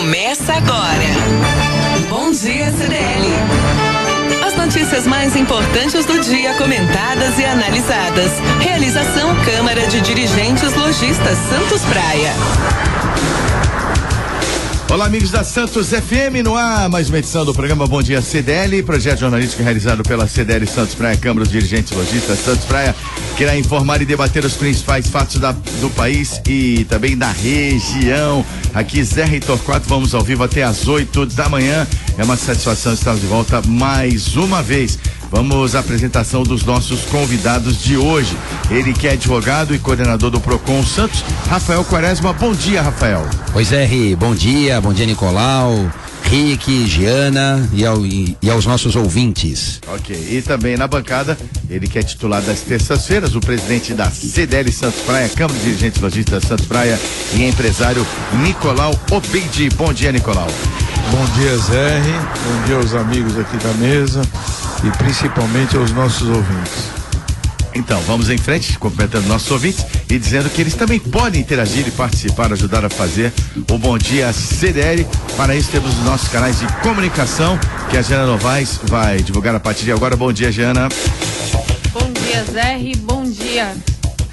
Começa agora. Bom dia, CDL. As notícias mais importantes do dia comentadas e analisadas. Realização Câmara de Dirigentes Lojistas Santos Praia. Olá, amigos da Santos FM, no ar, mais uma edição do programa Bom Dia CDL, projeto jornalístico realizado pela CDL Santos Praia, Câmara dos Dirigentes Lojistas Santos Praia, que irá informar e debater os principais fatos do país e também da região. Aqui, Zé Reitor 4, vamos ao vivo até às 8 da manhã. É uma satisfação estar de volta mais uma vez. Vamos à apresentação dos nossos convidados de hoje. Ele que é advogado e coordenador do Procon Santos, Rafael Quaresma. Bom dia, Rafael. Oi, Zé, bom dia Nicolau, Rick, Giana e aos nossos ouvintes. Ok, e também na bancada, ele que é titular das terças-feiras, o presidente da CDL Santos Praia, Câmara de Dirigentes Lojistas Santos Praia e empresário Nicolau Obeidi. Bom dia, Nicolau. Bom dia, Zé, bom dia aos amigos aqui da mesa e principalmente aos nossos ouvintes. Então, vamos em frente, cumprimentando nossos ouvintes e dizendo que eles também podem interagir e participar, ajudar a fazer o Bom Dia CDL. Para isso temos os nossos canais de comunicação, que a Jana Novaes vai divulgar a partir de agora. Bom dia, Jana. Bom dia, Zé, bom dia,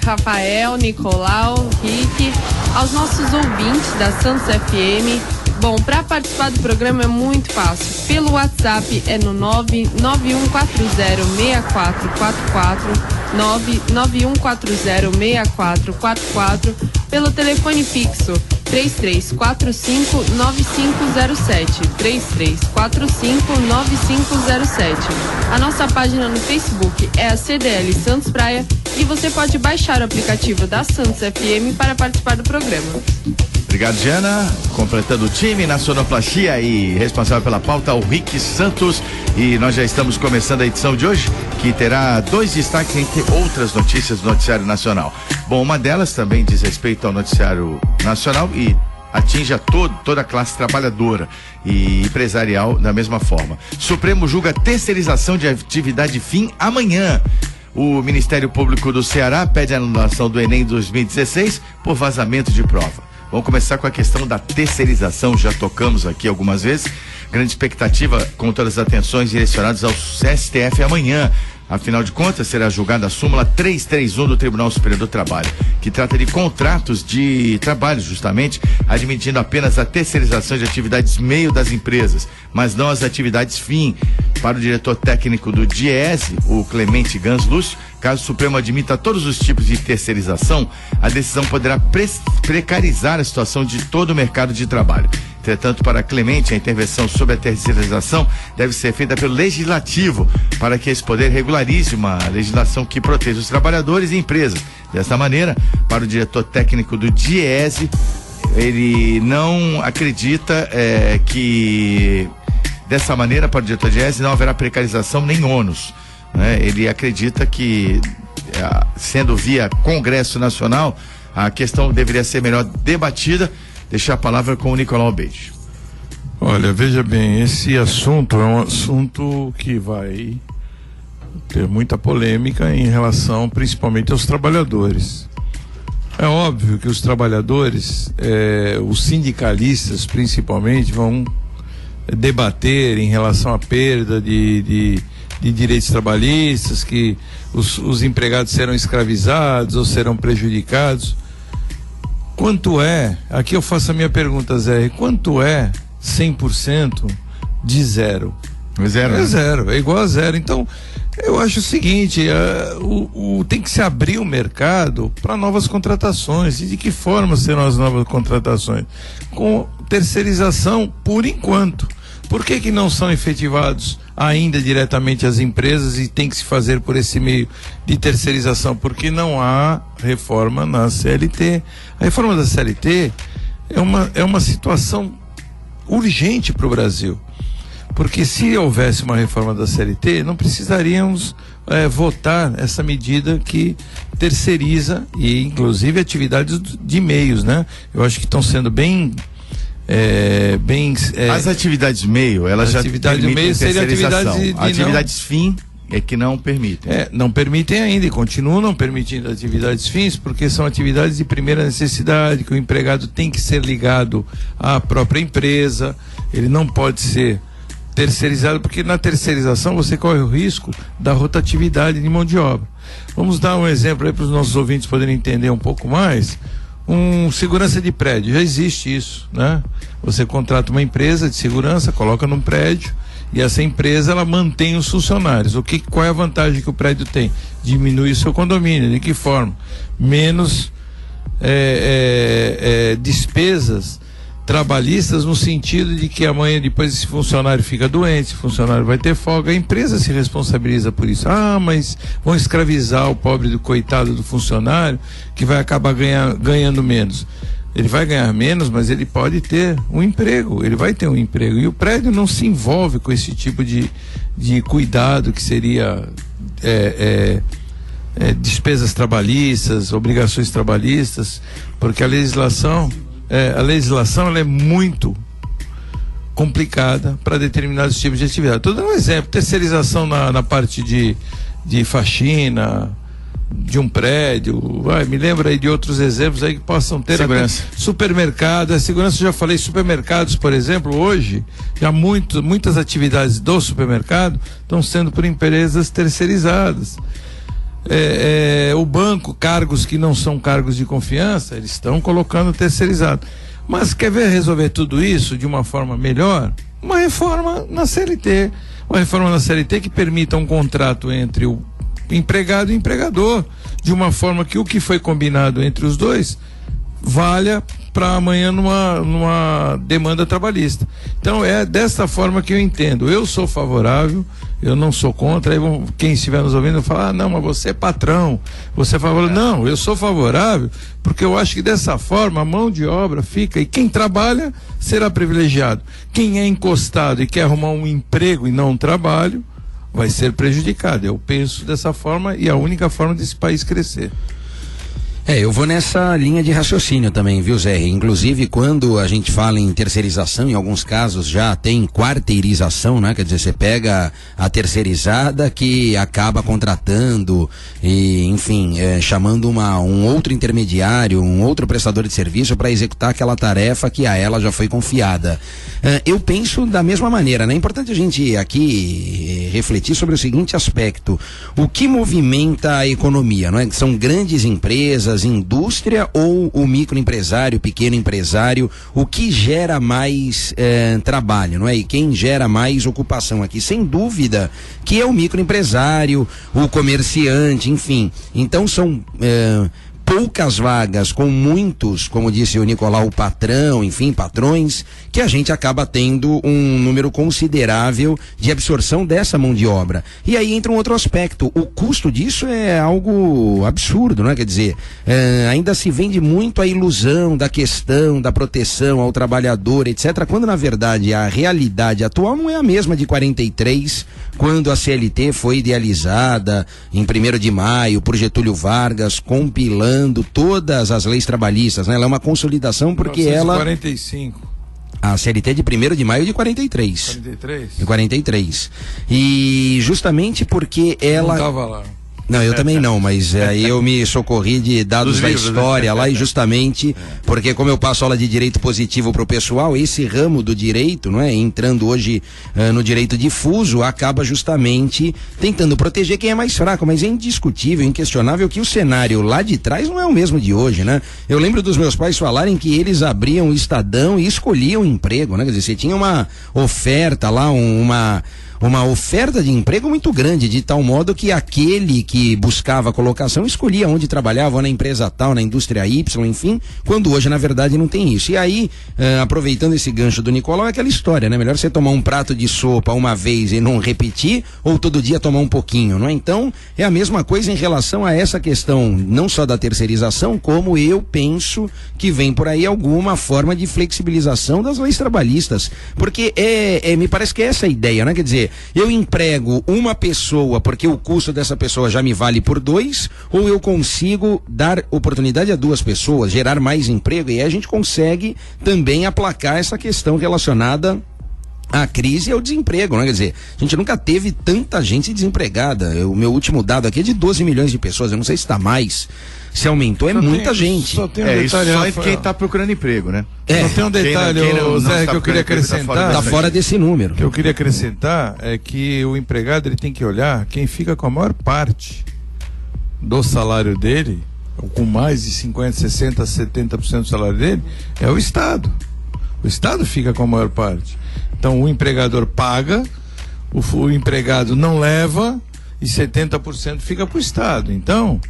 Rafael, Nicolau, Rick, aos nossos ouvintes da Santos FM. Bom, para participar do programa é muito fácil. Pelo WhatsApp é no 991406444, 991406444, pelo telefone fixo 3345-9507, 3345-9507. A nossa página no Facebook é a CDL Santos Praia e você pode baixar o aplicativo da Santos FM para participar do programa. Obrigado, Jana. Completando o time na sonoplastia e responsável pela pauta, o Rick Santos. E nós já estamos começando a edição de hoje, que terá dois destaques entre outras notícias do noticiário nacional. Bom, uma delas também diz respeito ao noticiário nacional e atinge a toda a classe trabalhadora e empresarial da mesma forma. Supremo julga terceirização de atividade fim amanhã. O Ministério Público do Ceará pede a anulação do Enem 2016 por vazamento de prova. Vamos começar com a questão da terceirização, já tocamos aqui algumas vezes. Grande expectativa com todas as atenções direcionadas ao STF amanhã. Afinal de contas, será julgada a súmula 331 do Tribunal Superior do Trabalho, que trata de contratos de trabalho, justamente, admitindo apenas a terceirização de atividades meio das empresas, mas não as atividades fim. Para o diretor técnico do DIEESE, o Clemente Gans Lúcio, caso o Supremo admita todos os tipos de terceirização, a decisão poderá precarizar a situação de todo o mercado de trabalho. Entretanto, para Clemente, a intervenção sobre a terceirização deve ser feita pelo Legislativo, para que esse poder regularize uma legislação que proteja os trabalhadores e empresas. Dessa maneira, para o diretor técnico do DIEESE, ele não acredita que dessa maneira, para o diretor do DIEESE, não haverá precarização nem ônus. Ele acredita que, sendo via Congresso Nacional, a questão deveria ser melhor debatida. Deixar a palavra com o Nicolau Obeidi. Olha, veja bem, esse assunto é um assunto que vai ter muita polêmica em relação principalmente aos trabalhadores. É óbvio que os trabalhadores, os sindicalistas principalmente, vão debater em relação à perda de direitos trabalhistas, que os empregados serão escravizados ou serão prejudicados. Quanto é, aqui eu faço a minha pergunta, Zé, quanto é 100% de zero? Zero, é zero, é igual a zero. Então, eu acho o seguinte, tem que se abrir o mercado para novas contratações. E de que forma serão as novas contratações? Com terceirização, por enquanto. Por que não são efetivados ainda diretamente as empresas e tem que se fazer por esse meio de terceirização? Porque não há reforma na CLT. A reforma da CLT é uma situação urgente para o Brasil. Porque se houvesse uma reforma da CLT, não precisaríamos votar essa medida que terceiriza, e inclusive atividades de meios, né? Eu acho que estão sendo bem as atividades meio, elas já atividade meio seria atividades atividades fim é que não permitem. Não permitem ainda e continuam não permitindo atividades fins, porque são atividades de primeira necessidade, que o empregado tem que ser ligado à própria empresa, ele não pode ser terceirizado, porque na terceirização você corre o risco da rotatividade de mão de obra. Vamos dar um exemplo aí para os nossos ouvintes poderem entender um pouco mais. Segurança de prédio, já existe isso, né? Você contrata uma empresa de segurança, coloca num prédio e essa empresa ela mantém os funcionários. Qual é a vantagem que o prédio tem? Diminui o seu condomínio. De que forma? Menos despesas trabalhistas, no sentido de que amanhã depois esse funcionário fica doente, esse funcionário vai ter folga, a empresa se responsabiliza por isso. Mas vão escravizar o pobre do coitado do funcionário que vai acabar ganhando menos. Ele vai ganhar menos, mas ele pode ter um emprego, ele vai ter um emprego. E o prédio não se envolve com esse tipo de cuidado que seria despesas trabalhistas, obrigações trabalhistas, porque a legislação ela é muito complicada para determinados tipos de atividade. Estou dando um exemplo: terceirização na parte de faxina de um prédio, me lembra aí de outros exemplos aí que possam ter. Segurança. Supermercado, segurança, já falei, supermercados, por exemplo, hoje, já muitas atividades do supermercado estão sendo por empresas terceirizadas. O banco, cargos que não são cargos de confiança, eles estão colocando terceirizado. Mas quer ver resolver tudo isso de uma forma melhor? Uma reforma na CLT. Uma reforma na CLT que permita um contrato entre o empregado e empregador, de uma forma que o que foi combinado entre os dois valha para amanhã numa demanda trabalhista. Então é dessa forma que eu entendo. Eu sou favorável, eu não sou contra. Aí quem estiver nos ouvindo falar, não, mas você é patrão, você é favorável. Não, eu sou favorável porque eu acho que dessa forma a mão de obra fica, e quem trabalha será privilegiado. Quem é encostado e quer arrumar um emprego e não um trabalho vai ser prejudicado. Eu penso dessa forma, e a única forma desse país crescer. Eu vou nessa linha de raciocínio também, viu, Zé? Inclusive, quando a gente fala em terceirização, em alguns casos já tem quarteirização, né? Quer dizer, você pega a terceirizada que acaba contratando e, enfim, chamando um outro intermediário, um outro prestador de serviço para executar aquela tarefa que a ela já foi confiada. Eu penso da mesma maneira, né? É importante a gente aqui refletir sobre o seguinte aspecto: o que movimenta a economia, não é? São grandes empresas, indústria, ou o microempresário, pequeno empresário? O que gera mais trabalho, não é? E quem gera mais ocupação aqui, sem dúvida, que é o microempresário, o comerciante, enfim. Então são poucas vagas com muitos, como disse o Nicolau, o patrão, enfim, patrões, que a gente acaba tendo um número considerável de absorção dessa mão de obra. E aí entra um outro aspecto: o custo disso é algo absurdo, não é? Quer dizer, ainda se vende muito a ilusão da questão da proteção ao trabalhador, etc., quando na verdade a realidade atual não é a mesma de 43, quando a CLT foi idealizada em 1º de maio por Getúlio Vargas, compilando todas as leis trabalhistas, né? Ela é uma consolidação porque 1945. A CLT é de 1º de maio de 43. 43? De 43. E justamente porque ela... Não tava lá. Não, eu também não, mas aí eu me socorri de dados da história lá, e justamente porque, como eu passo aula de direito positivo pro pessoal, esse ramo do direito, não é? Entrando hoje no direito difuso, acaba justamente tentando proteger quem é mais fraco, mas é indiscutível, inquestionável que o cenário lá de trás não é o mesmo de hoje, né? Eu lembro dos meus pais falarem que eles abriam o Estadão e escolhiam emprego, né? Quer dizer, você tinha uma oferta lá, uma oferta de emprego muito grande, de tal modo que aquele que buscava colocação escolhia onde trabalhava, ou na empresa tal, na indústria Y, enfim, quando hoje na verdade não tem isso. E aí, aproveitando esse gancho do Nicolau, é aquela história, né? Melhor você tomar um prato de sopa uma vez e não repetir, ou todo dia tomar um pouquinho, não é? Então, é a mesma coisa em relação a essa questão, não só da terceirização, como eu penso que vem por aí alguma forma de flexibilização das leis trabalhistas, porque me parece que é essa a ideia, né? Quer dizer, eu emprego uma pessoa porque o custo dessa pessoa já me vale por 2, ou eu consigo dar oportunidade a 2 pessoas, gerar mais emprego, e aí a gente consegue também aplacar essa questão relacionada a crise é o desemprego, né? Quer dizer, a gente nunca teve tanta gente desempregada. O meu último dado aqui é de 12 milhões de pessoas, eu não sei se está mais, se aumentou, muita gente. Só tem um detalhe, isso só é quem está procurando emprego, né? Só tem um detalhe, Zé, que eu queria acrescentar. Está fora desse número. Que eu queria acrescentar é que o empregado ele tem que olhar quem fica com a maior parte do salário dele, com mais de 50%, 60%, 70% do salário dele, é o Estado. O Estado fica com a maior parte. Então o empregador paga, o empregado não leva e 70% fica para o Estado. Então,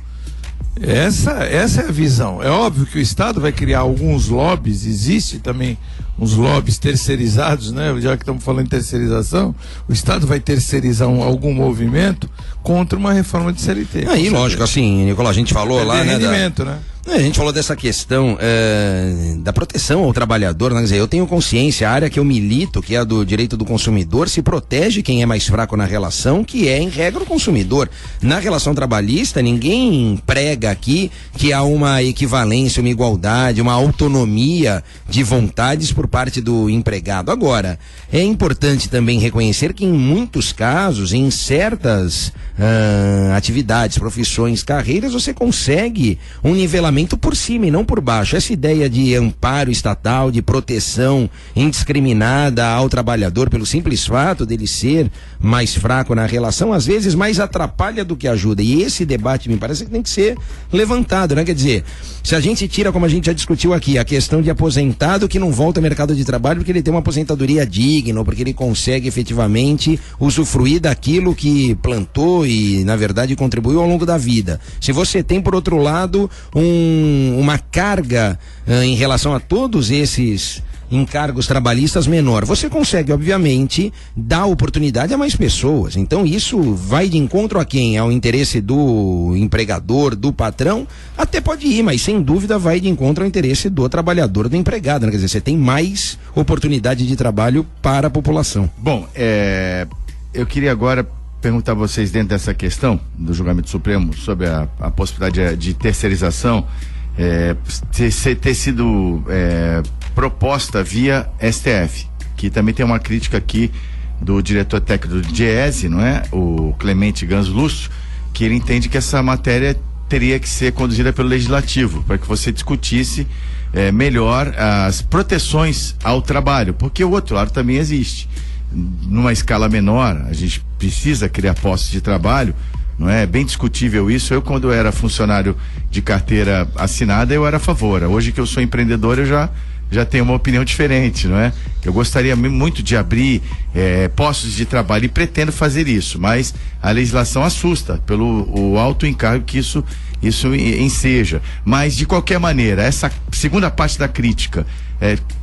essa é a visão. É óbvio que o Estado vai criar alguns lobbies, existe também uns lobbies terceirizados, né? Já que estamos falando em terceirização, o Estado vai terceirizar algum movimento contra uma reforma de CLT. Aí, lógico, assim, Nicolau, a gente falou lá, né? Né? A gente falou dessa questão da proteção ao trabalhador, né? Quer dizer, eu tenho consciência, a área que eu milito, que é a do direito do consumidor, se protege quem é mais fraco na relação, que é, em regra, o consumidor. Na relação trabalhista, ninguém prega aqui que há uma equivalência, uma igualdade, uma autonomia de vontades por parte do empregado. Agora, é importante também reconhecer que em muitos casos, em certas atividades, profissões, carreiras, você consegue um nivelamento por cima e não por baixo. Essa ideia de amparo estatal, de proteção indiscriminada ao trabalhador pelo simples fato dele ser mais fraco na relação, às vezes mais atrapalha do que ajuda. E esse debate me parece que tem que ser levantado, né? Quer dizer, se a gente tira, como a gente já discutiu aqui, a questão de aposentado que não volta ao mercado de trabalho porque ele tem uma aposentadoria digna, ou porque ele consegue efetivamente usufruir daquilo que plantou e, na verdade, contribuiu ao longo da vida. Se você tem, por outro lado, uma carga em relação a todos esses encargos trabalhistas menor, você consegue, obviamente, dar oportunidade a mais pessoas. Então isso vai de encontro a quem? Ao interesse do empregador, do patrão? Até pode ir, mas sem dúvida vai de encontro ao interesse do trabalhador, do empregado, né? Quer dizer, você tem mais oportunidade de trabalho para a população. Bom, eu queria agora perguntar a vocês, dentro dessa questão do julgamento supremo sobre a possibilidade de terceirização ter sido proposta via STF, que também tem uma crítica aqui do diretor técnico do DIEESE, não é? O Clemente Ganso Lúcio, que ele entende que essa matéria teria que ser conduzida pelo Legislativo, para que você discutisse melhor as proteções ao trabalho, porque o outro lado também existe. Numa escala menor, a gente precisa criar postos de trabalho, não é? Bem discutível isso. Eu, quando era funcionário de carteira assinada, eu era a favor. Hoje que eu sou empreendedor, eu já tenho uma opinião diferente, não é? Eu gostaria muito de abrir postos de trabalho e pretendo fazer isso, mas a legislação assusta pelo o alto encargo que isso enseja. Mas, de qualquer maneira, essa segunda parte da crítica,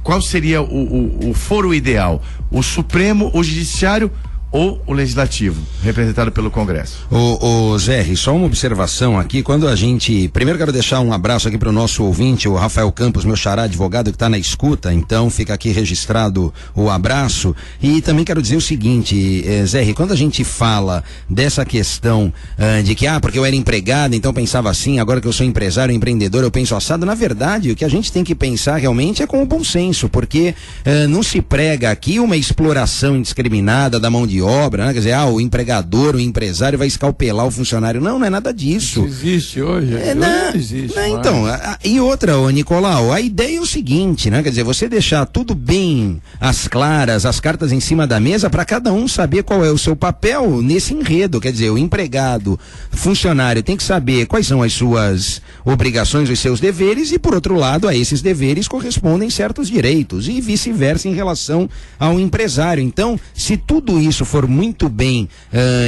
qual seria o foro ideal? O Supremo, o Judiciário ou o Legislativo, representado pelo Congresso? Zé, só uma observação aqui, quando a gente, primeiro quero deixar um abraço aqui para o nosso ouvinte, o Rafael Campos, meu xará advogado que está na escuta, então fica aqui registrado o abraço, e também quero dizer o seguinte, Zé, quando a gente fala dessa questão de que, porque eu era empregado, então pensava assim, agora que eu sou empresário, empreendedor, eu penso assado, na verdade, o que a gente tem que pensar realmente é com o bom senso, porque não se prega aqui uma exploração indiscriminada da mão de obra, né? Quer dizer, o empregador, o empresário vai escalpelar o funcionário. Não é nada disso. Isso existe hoje. Não existe. Então, e outra, Nicolau, a ideia é o seguinte, né? Quer dizer, você deixar tudo bem às claras, as cartas em cima da mesa, para cada um saber qual é o seu papel nesse enredo. Quer dizer, o empregado, funcionário, tem que saber quais são as suas obrigações, os seus deveres, e por outro lado, a esses deveres correspondem certos direitos, e vice-versa em relação ao empresário. Então, se tudo isso for muito bem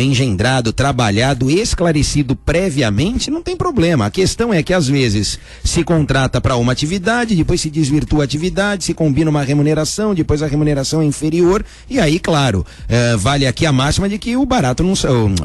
engendrado, trabalhado, esclarecido previamente, não tem problema. A questão é que às vezes se contrata para uma atividade, depois se desvirtua a atividade, se combina uma remuneração, depois a remuneração é inferior, e aí, claro, vale aqui a máxima de que o barato não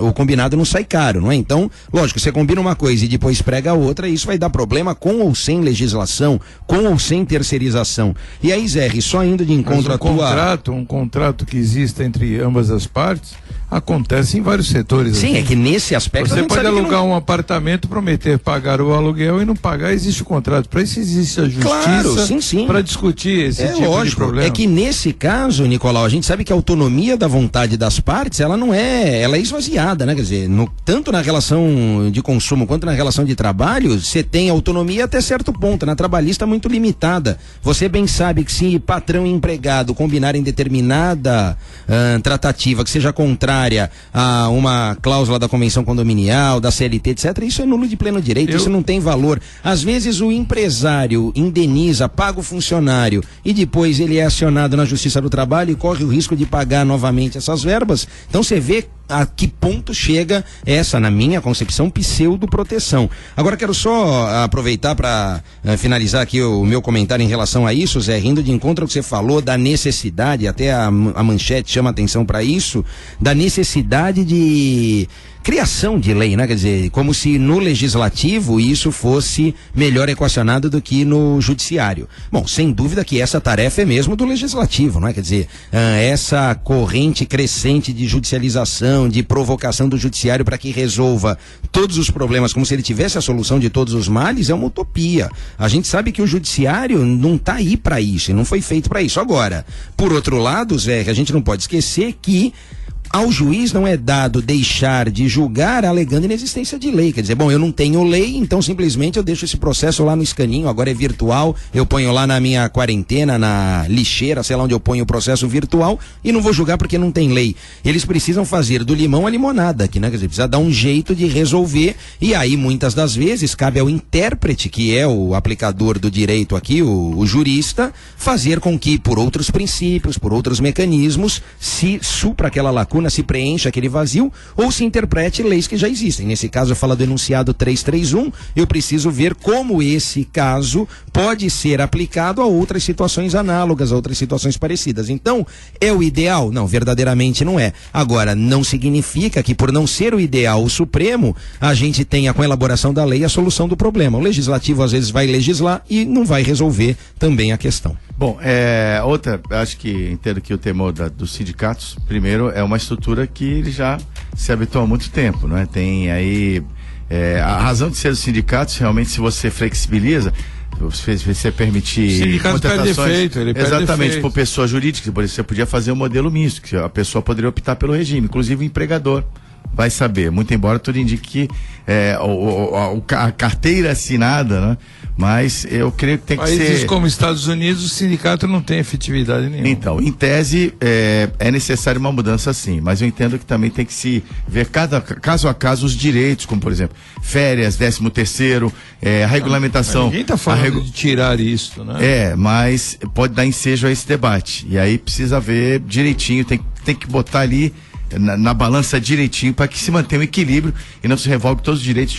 o combinado não sai caro, não é? Então, lógico, você combina uma coisa e depois prega a outra, isso vai dar problema com ou sem legislação, com ou sem terceirização. E aí, Zé, só indo de encontro a tua... Um contrato que exista entre ambas as das partes acontece em vários setores. Sim, assim. É que nesse aspecto você pode alugar um apartamento, prometer pagar o aluguel e não pagar, existe o contrato. Para isso existe a justiça, claro, sim. Para discutir esse tipo lógico, de problema. É que nesse caso, Nicolau, a gente sabe que a autonomia da vontade das partes, ela é esvaziada, né? Quer dizer, tanto na relação de consumo quanto na relação de trabalho, você tem autonomia até certo ponto, na trabalhista muito limitada. Você bem sabe que se patrão e empregado combinarem determinada tratativa que seja contrária a uma cláusula da convenção condominial, da CLT, etc., isso é nulo de pleno direito, isso não tem valor. Às vezes o empresário indeniza, paga o funcionário e depois ele é acionado na Justiça do Trabalho e corre o risco de pagar novamente essas verbas. Então você vê a que ponto chega essa, na minha concepção, pseudo-proteção. Agora quero só aproveitar para finalizar aqui o meu comentário em relação a isso, Zé, rindo de encontro ao que você falou da necessidade, até a manchete chama atenção para isso, da necessidade de criação de lei, né? Quer dizer, como se no legislativo isso fosse melhor equacionado do que no judiciário. Bom, sem dúvida que essa tarefa é mesmo do legislativo, não é? Quer dizer, essa corrente crescente de judicialização, de provocação do judiciário para que resolva todos os problemas como se ele tivesse a solução de todos os males é uma utopia. A gente sabe que o judiciário não está aí para isso, não foi feito para isso. Agora, por outro lado, Zé, a gente não pode esquecer que ao juiz não é dado deixar de julgar alegando inexistência de lei. Quer dizer, bom, eu não tenho lei, então simplesmente eu deixo esse processo lá no escaninho, agora é virtual, eu ponho lá na minha quarentena, na lixeira, sei lá onde eu ponho o processo virtual e não vou julgar porque não tem lei. Eles precisam fazer do limão a limonada aqui, né? Quer dizer, precisa dar um jeito de resolver e aí muitas das vezes cabe ao intérprete, que é o aplicador do direito aqui, o jurista, fazer com que por outros princípios, por outros mecanismos, se supra aquela lacuna, se preencha aquele vazio ou se interprete leis que já existem. Nesse caso eu falo do enunciado 331, eu preciso ver como esse caso pode ser aplicado a outras situações análogas, a outras situações parecidas. Então, é o ideal? Não, verdadeiramente não é. Agora, não significa que por não ser o ideal o supremo, a gente tenha com a elaboração da lei a solução do problema. O legislativo às vezes vai legislar e não vai resolver também a questão. Bom, acho que entendo que o temor dos sindicatos, primeiro, é uma estrutura que ele já se habituou há muito tempo, né? Tem aí, a razão de ser dos sindicatos, realmente, se você flexibiliza, você permitir contratações, exatamente, por pessoa jurídica, você podia fazer um modelo misto, que a pessoa poderia optar pelo regime, inclusive o empregador vai saber, muito embora tudo indique que a carteira assinada, né? Mas eu creio que tem que ser... Países como Estados Unidos, o sindicato não tem efetividade nenhuma. Então, em tese, é necessária uma mudança sim, mas eu entendo que também tem que se ver caso a caso os direitos, como por exemplo, férias, 13º, a regulamentação... Ninguém está falando de tirar isso, né? Mas pode dar ensejo a esse debate, e aí precisa ver direitinho, tem que botar ali na balança direitinho para que se mantenha o equilíbrio e não se revogue todos os direitos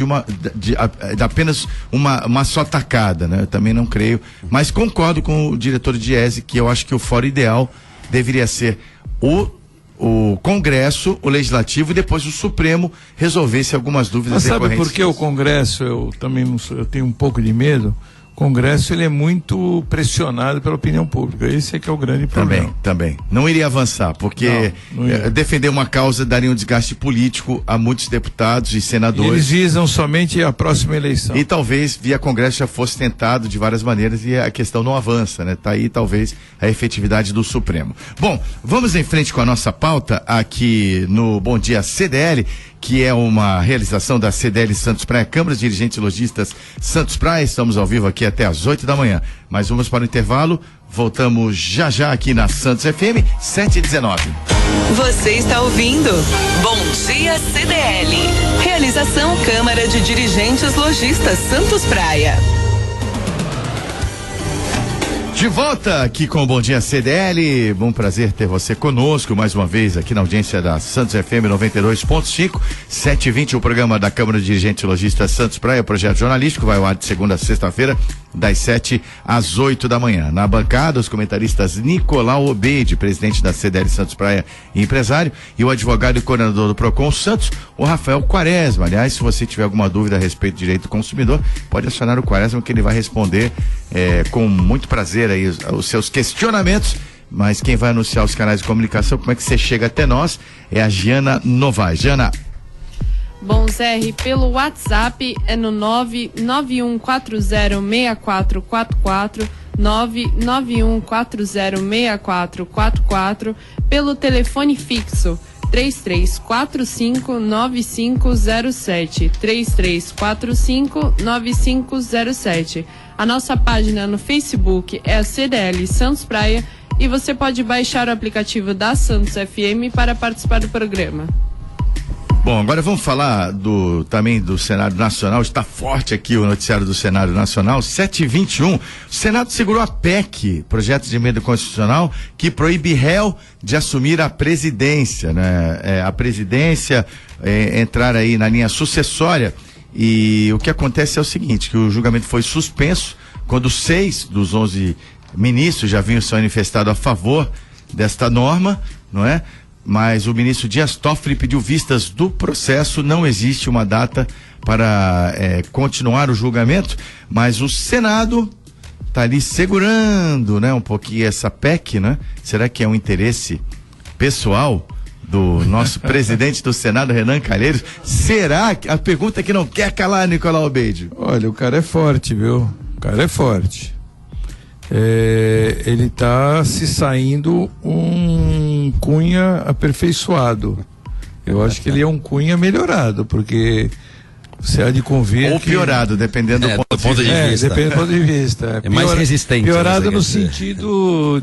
de apenas uma só tacada, né? Eu também não creio, mas concordo com o diretor de Diese que eu acho que o fórum ideal deveria ser o Congresso, o Legislativo e depois o Supremo resolvesse algumas dúvidas decorrentes. Mas sabe por que o Congresso, eu tenho um pouco de medo? O Congresso ele é muito pressionado pela opinião pública, esse é que é o grande problema. Também. Não iria avançar, porque não iria. Defender uma causa daria um desgaste político a muitos deputados e senadores. Eles visam somente a próxima eleição. E talvez via Congresso já fosse tentado de várias maneiras e a questão não avança, né? Tá aí talvez a efetividade do Supremo. Bom, vamos em frente com a nossa pauta aqui no Bom Dia CDL, que é uma realização da CDL Santos Praia, Câmara de Dirigentes e Lojistas Santos Praia. Estamos ao vivo aqui até às 8 da manhã. Mas vamos para o intervalo. Voltamos já aqui na Santos FM 7h19. Você está ouvindo Bom Dia CDL. Realização Câmara de Dirigentes Lojistas Santos Praia. De volta aqui com o Bom Dia CDL, bom prazer ter você conosco mais uma vez aqui na audiência da Santos FM 92.5, 7h20, o programa da Câmara de Dirigentes Lojistas Santos Praia, projeto jornalístico, vai ao ar de segunda a sexta-feira, das 7 às 8 da manhã. Na bancada, os comentaristas Nicolau Obeide, presidente da CDL Santos Praia e empresário, e o advogado e coordenador do Procon Santos, o Rafael Quaresma. Aliás, se você tiver alguma dúvida a respeito do direito do consumidor, pode acionar o Quaresma que ele vai responder com muito prazer aí os seus questionamentos mas quem vai anunciar os canais de comunicação, como é que você chega até nós, é a Giana Novaes. Giana. Bom, Zé, pelo WhatsApp é no 991406444, 991406444, pelo telefone fixo 3345-9507, 3345-9507. A nossa página no Facebook é a CDL Santos Praia e você pode baixar o aplicativo da Santos FM para participar do programa. Bom, agora vamos falar também do cenário nacional. Está forte aqui o noticiário do cenário nacional. 7h21, o Senado segurou a PEC, projeto de emenda constitucional, que proíbe réu de assumir a presidência, né? A presidência entrar aí na linha sucessória. E o que acontece é o seguinte, que o julgamento foi suspenso quando 6 dos 11 ministros já vinham se manifestado a favor desta norma, não é? Mas o ministro Dias Toffoli pediu vistas do processo, não existe uma data para continuar o julgamento, mas o Senado está ali segurando, né, um pouquinho essa PEC, né? Será que é um interesse pessoal do nosso presidente do Senado, Renan Calheiros? Será que a pergunta que não quer calar, Nicolau Obeide? Olha, o cara é forte, viu? O cara é forte. Ele está se saindo um Cunha aperfeiçoado. Eu acho que ele é um Cunha melhorado, porque você há de convir ou piorado, dependendo do ponto de vista. Depende do ponto de vista. É mais resistente. Piorado no sentido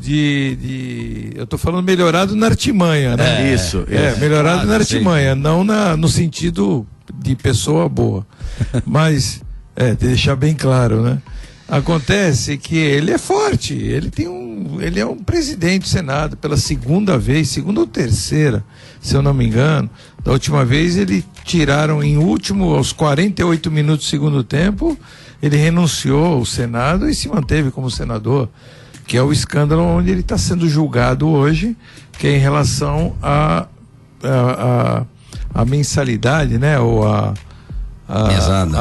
eu tô falando melhorado na artimanha, né? Isso. Melhorado na artimanha, não no sentido de pessoa boa. Mas, deixar bem claro, né? Acontece que ele é forte, ele é um presidente do Senado pela segunda ou terceira, se eu não me engano. Da última vez ele tiraram aos 48 minutos do segundo tempo, ele renunciou ao Senado e se manteve como senador, que é o escândalo onde ele está sendo julgado hoje, que é em relação a mensalidade, né, ou a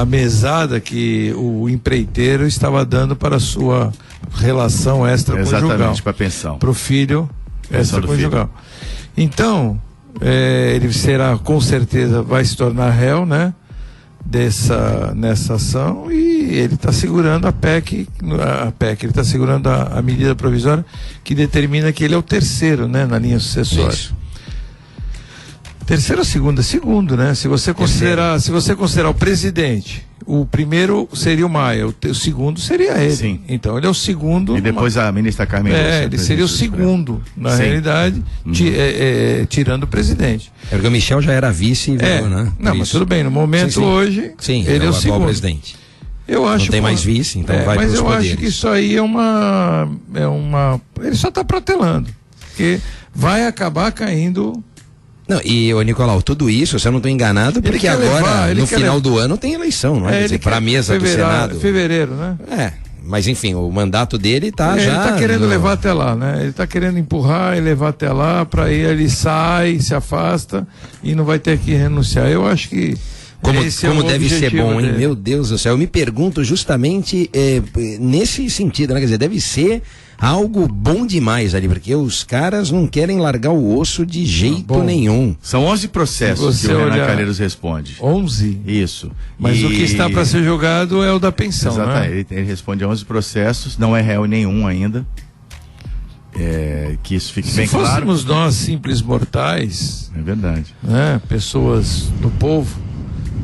mesada que o empreiteiro estava dando para a sua relação extraconjugal. Exatamente, para a pensão. Para o filho extraconjugal. Então, ele com certeza vai se tornar réu, né? Nessa ação, e ele está segurando a PEC, ele está segurando a medida provisória que determina que ele é o terceiro, né? Na linha sucessória. Isso. Terceiro ou segundo? Segundo, né? Se você considerar o presidente, o primeiro seria o Maia, o segundo seria ele. Sim. Então ele é o segundo. E depois a ministra Carmen Lúcia. Ele seria o segundo, na realidade, tirando o presidente. Porque o Michel já era vice, né? Não, mas tudo bem, no momento hoje, ele é o segundo presidente. Eu acho. Não tem mais vice, então vai para os poderes. Mas eu acho que isso aí ele só está protelando, porque vai acabar caindo. Não, e o Nicolau, tudo isso, se eu não estou enganado, porque agora, no final do ano, tem eleição, não é? Quer dizer, para a mesa do Senado. Fevereiro, né? Mas enfim, o mandato dele está já. Ele está querendo levar até lá, né? Ele está querendo empurrar e levar até lá, para ele sai, se afasta e não vai ter que renunciar. Eu acho que. Como deve ser bom, hein? Meu Deus do céu. Eu me pergunto justamente nesse sentido, né? Quer dizer, deve ser algo bom demais ali, porque os caras não querem largar o osso de jeito nenhum. São 11 processos que o Renan Calheiros responde. 11? Isso. Mas o que está para ser julgado é o da pensão, exatamente, né? Ele responde a 11 processos, não é réu nenhum ainda. Que isso fique bem claro. Se fôssemos nós simples mortais, é verdade, né? Pessoas do povo,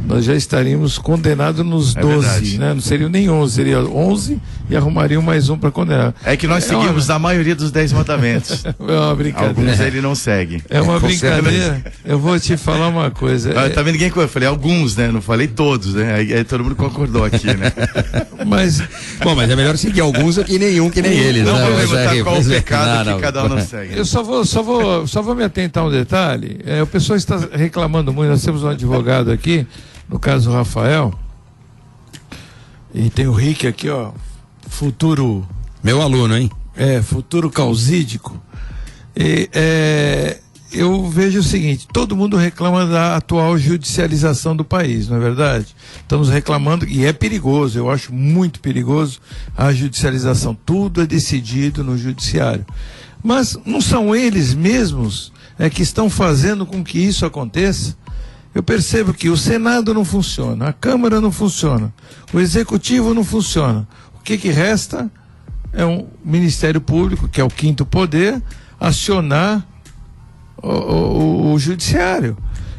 nós já estaríamos condenados nos 12, né? Não seriam nem 11, seria 11 e arrumariam mais um para condenar. É que nós seguimos a maioria dos 10 mandamentos. É uma brincadeira. Alguns ele não segue. É uma brincadeira. Eu vou te falar uma coisa. Tá vendo ninguém? Eu falei alguns, né? Não falei todos, né? Aí todo mundo concordou aqui, né? Mas é melhor seguir alguns do que nenhum, que nem eles. Não vou perguntar qual o pecado que cada um não segue. Eu só vou me atentar a um detalhe. O pessoal está reclamando muito. Nós temos um advogado aqui, no caso o Rafael, e tem o Rick aqui, ó, futuro... Meu aluno, hein? Futuro causídico. Eu vejo o seguinte, todo mundo reclama da atual judicialização do país, não é verdade? Estamos reclamando, e é perigoso, eu acho muito perigoso a judicialização. Tudo é decidido no judiciário. Mas não são eles mesmos que estão fazendo com que isso aconteça? Eu percebo que o Senado não funciona, a Câmara não funciona, o Executivo não funciona. O que resta é um Ministério Público, que é o quinto poder, acionar o Judiciário.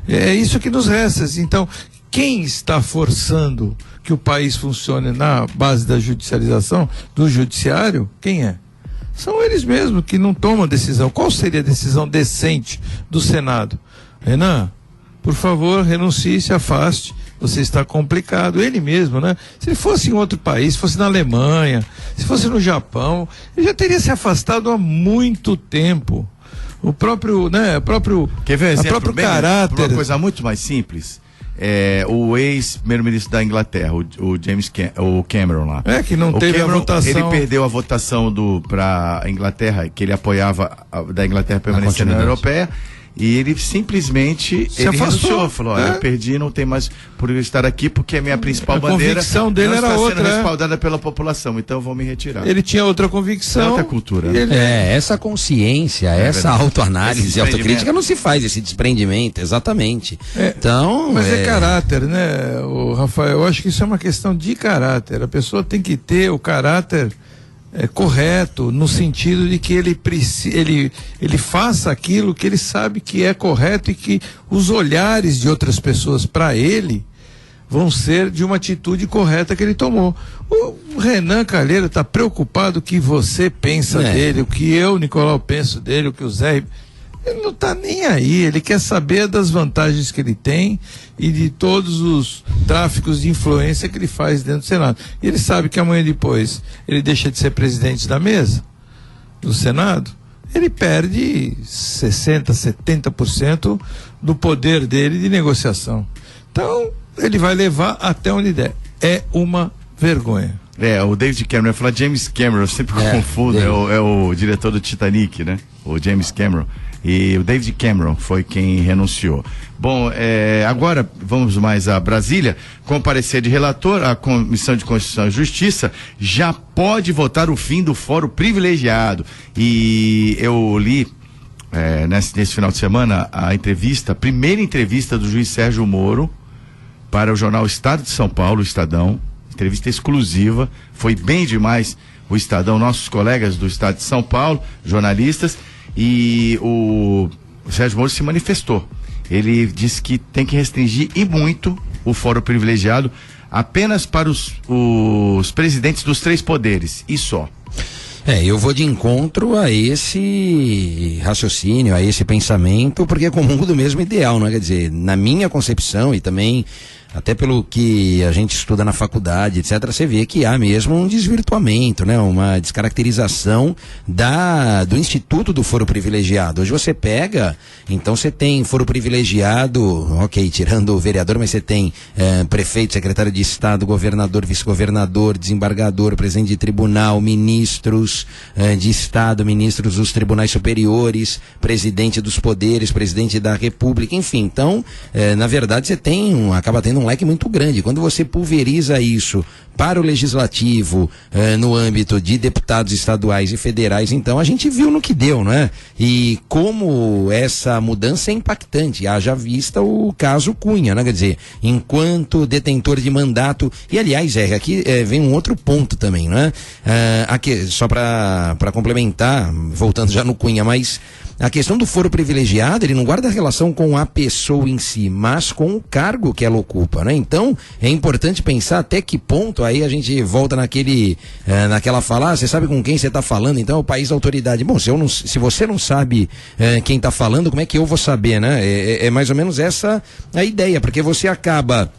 É isso que nos resta. Então, quem está forçando que o país funcione na base da judicialização, do Judiciário, quem é? São eles mesmos que não tomam decisão. Qual seria a decisão decente do Senado? Renan, por favor, renuncie, se afaste, você está complicado. Ele mesmo, né? Se ele fosse em outro país, se fosse na Alemanha, se fosse no Japão, ele já teria se afastado há muito tempo. O próprio, né? Quer ver um exemplo próprio bem, caráter. Uma coisa muito mais simples. O ex-primeiro-ministro da Inglaterra, o Cameron lá. Que não teve Cameron, a votação. Ele perdeu a votação para a Inglaterra, que ele apoiava da Inglaterra permanecer na União Europeia. E ele simplesmente renunciou, falou, eu perdi, não tem mais por eu estar aqui, porque a minha principal bandeira convicção dele não era está outra, sendo respaldada pela população, então eu vou me retirar. Ele tinha outra convicção. Outra cultura. Essa consciência, essa autoanálise, autocrítica não se faz, esse desprendimento, exatamente. Então, mas é caráter, né, Rafael? Eu acho que isso é uma questão de caráter. A pessoa tem que ter o caráter correto, no sentido de que ele faça aquilo que ele sabe que é correto e que os olhares de outras pessoas para ele vão ser de uma atitude correta que ele tomou. O Renan Calheiro está preocupado o que você pensa dele, o que eu, Nicolau, penso dele, o que o Zé... Ele não está nem aí, ele quer saber das vantagens que ele tem e de todos os tráficos de influência que ele faz dentro do Senado. E ele sabe que amanhã depois ele deixa de ser presidente da mesa do Senado, ele perde 60%, 70% do poder dele de negociação. Então, ele vai levar até onde der. É uma vergonha. O David Cameron, eu falar James Cameron, eu sempre confundo, é o diretor do Titanic, né? O James Cameron. E o David Cameron foi quem renunciou. Bom, agora vamos mais a Brasília. Com parecer de relator, a Comissão de Constituição e Justiça já pode votar o fim do fórum privilegiado. E eu li nesse final de semana a primeira entrevista do juiz Sérgio Moro para o jornal Estado de São Paulo, o Estadão. Entrevista exclusiva, foi bem demais o Estadão, nossos colegas do Estado de São Paulo, jornalistas. E o Sérgio Moro se manifestou. Ele disse que tem que restringir e muito o fórum privilegiado apenas para os presidentes dos 3 poderes, e só. Eu vou de encontro a esse raciocínio, a esse pensamento, porque é comum do mesmo ideal, não é? Quer dizer, na minha concepção e também até pelo que a gente estuda na faculdade, etc., você vê que há mesmo um desvirtuamento, né? Uma descaracterização do Instituto do Foro Privilegiado. Hoje você pega, então você tem foro privilegiado, ok, tirando o vereador, mas você tem prefeito, secretário de Estado, governador, vice-governador, desembargador, presidente de tribunal, ministros de Estado, ministros dos tribunais superiores, presidente dos poderes, presidente da República, enfim. Então, na verdade, você acaba tendo um leque muito grande. Quando você pulveriza isso para o legislativo, no âmbito de deputados estaduais e federais, então a gente viu no que deu, não é? E como essa mudança é impactante, haja vista o caso Cunha, né? Quer dizer, enquanto detentor de mandato, e aliás, aqui vem um outro ponto também, né? Aqui, só para complementar, voltando já no Cunha, mas a questão do foro privilegiado, ele não guarda relação com a pessoa em si, mas com o cargo que ela ocupa, né? Então, é importante pensar até que ponto, aí a gente volta naquela fala, você sabe com quem você está falando, então é o país da autoridade. Bom, se você não sabe quem está falando, como é que eu vou saber, né? É mais ou menos essa a ideia, porque você acaba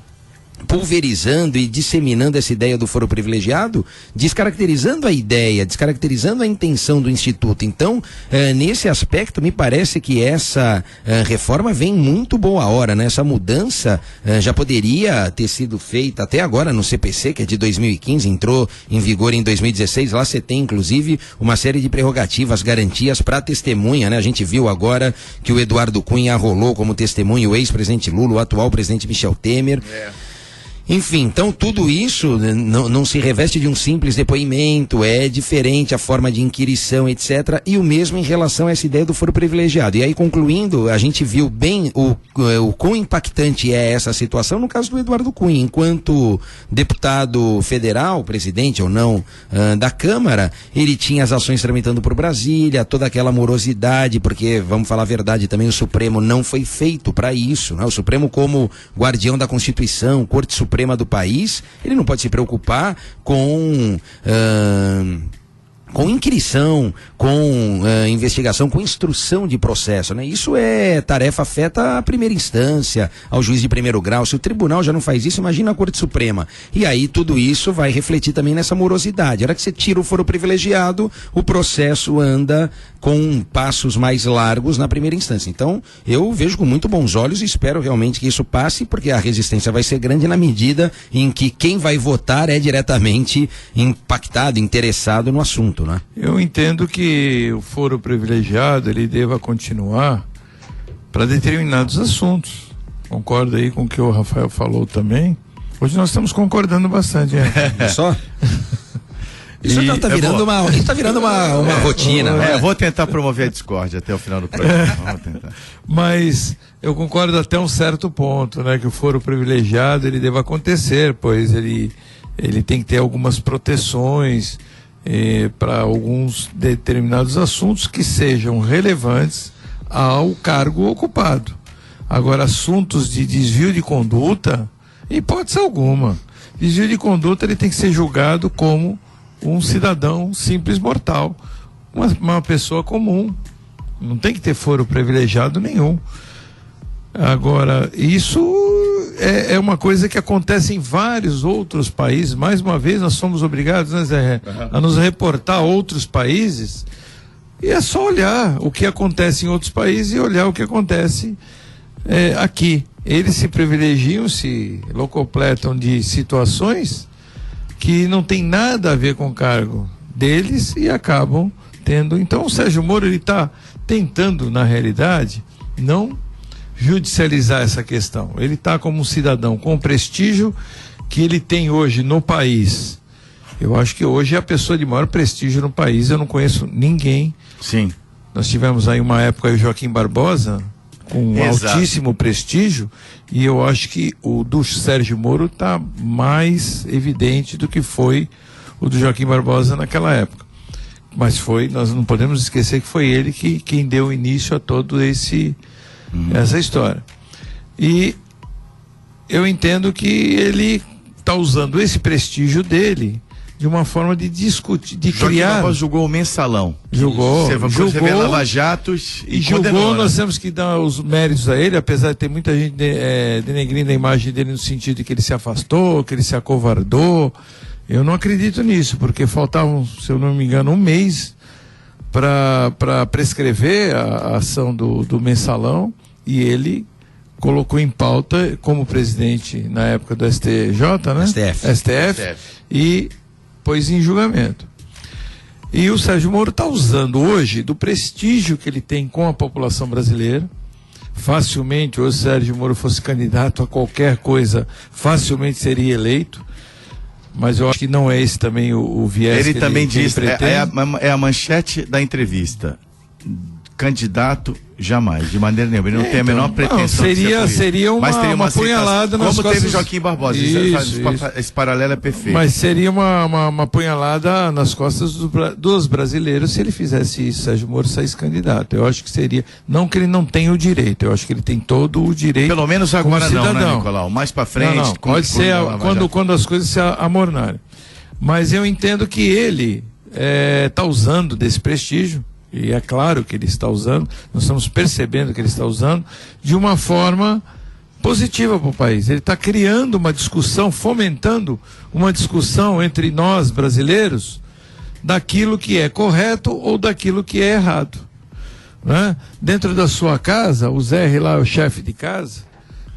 pulverizando e disseminando essa ideia do foro privilegiado, descaracterizando a ideia, descaracterizando a intenção do Instituto. Então, nesse aspecto, me parece que essa reforma vem muito boa hora, né? Essa mudança já poderia ter sido feita até agora no CPC, que é de 2015, entrou em vigor em 2016, lá você tem, inclusive, uma série de prerrogativas, garantias para testemunha, né? A gente viu agora que o Eduardo Cunha arrolou como testemunha o ex-presidente Lula, o atual presidente Michel Temer. Enfim, então tudo isso não se reveste de um simples depoimento, é diferente a forma de inquirição, etc. E o mesmo em relação a essa ideia do foro privilegiado. E aí, concluindo, a gente viu bem o quão impactante é essa situação no caso do Eduardo Cunha. Enquanto deputado federal, presidente ou não da Câmara, ele tinha as ações tramitando por Brasília, toda aquela morosidade, porque, vamos falar a verdade também, o Supremo não foi feito para isso, né? O Supremo, como guardião da Constituição, Corte Suprema do país, ele não pode se preocupar com inquirição, com investigação, com instrução de processo, né? Isso é tarefa afeta à primeira instância, ao juiz de primeiro grau. Se o tribunal já não faz isso, imagina a Corte Suprema. E aí tudo isso vai refletir também nessa morosidade. A hora que você tira o foro privilegiado, o processo anda com passos mais largos na primeira instância. Então, eu vejo com muito bons olhos e espero realmente que isso passe, porque a resistência vai ser grande na medida em que quem vai votar é diretamente impactado, interessado no assunto, né? Eu entendo que o foro privilegiado ele deva continuar para determinados assuntos. Concordo aí com o que o Rafael falou também. Hoje nós estamos concordando bastante, né? Só? Isso já tá virando uma rotina. Eu vou tentar promover a discórdia até o final do programa. Vamos tentar. Mas eu concordo até um certo ponto, né? Que o foro privilegiado ele deva acontecer, pois ele tem que ter algumas proteções para alguns determinados assuntos que sejam relevantes ao cargo ocupado. Agora, assuntos de desvio de conduta, hipótese alguma. Desvio de conduta ele tem que ser julgado como um cidadão simples mortal, uma pessoa comum. Não tem que ter foro privilegiado nenhum. Agora, isso é uma coisa que acontece em vários outros países. Mais uma vez, nós somos obrigados, né, Zé, a nos reportar a outros países. E é só olhar o que acontece em outros países e olhar o que acontece aqui. Eles se privilegiam, se locupletam de situações que não tem nada a ver com o cargo deles e acabam tendo. Então o Sérgio Moro ele está tentando, na realidade, não judicializar essa questão. Ele está como um cidadão com o prestígio que ele tem hoje no país. Eu acho que hoje é a pessoa de maior prestígio no país. Eu não conheço ninguém. Sim. Nós tivemos aí uma época o Joaquim Barbosa com altíssimo prestígio, e eu acho que o do Sérgio Moro está mais evidente do que foi o do Joaquim Barbosa naquela época. Mas nós não podemos esquecer que foi ele quem deu início a todo essa história. E eu entendo que ele está usando esse prestígio dele de uma forma de discutir, de Joaquim criar. Barbosa julgou o Mensalão. Julgou Lava Jatos e julgou. Nós temos que dar os méritos a ele, apesar de ter muita gente denegrindo a imagem dele no sentido de que ele se afastou, que ele se acovardou. Eu não acredito nisso, porque faltavam, se eu não me engano, um mês para prescrever a ação do Mensalão, e ele colocou em pauta como presidente na época do STJ, né? STF. E pôs em julgamento. E o Sérgio Moro está usando hoje do prestígio que ele tem com a população brasileira. Facilmente, hoje, se o Sérgio Moro fosse candidato a qualquer coisa, facilmente seria eleito. Mas eu acho que não é esse também o viés ele que também ele diz, pretende. é a manchete da entrevista. Candidato jamais, de maneira nenhuma. Ele não tem a menor pretensão de ser seria uma punhalada nas costas. Como teve Joaquim Barbosa. Esse paralelo é perfeito. Mas seria uma punhalada nas costas dos brasileiros se ele fizesse isso, Sérgio Moro saísse candidato. Eu acho que seria, não que ele não tenha o direito, eu acho que ele tem todo o direito. Pelo menos agora não, né, Nicolau? Mais pra frente. Não, pode ser quando as coisas se amornarem. Mas eu entendo que ele está usando desse prestígio. E é claro que ele está usando, nós estamos percebendo que ele está usando de uma forma positiva para o país. Ele está criando uma discussão, fomentando uma discussão entre nós brasileiros daquilo que é correto ou daquilo que é errado, né? Dentro da sua casa, o Zé lá é o chefe de casa,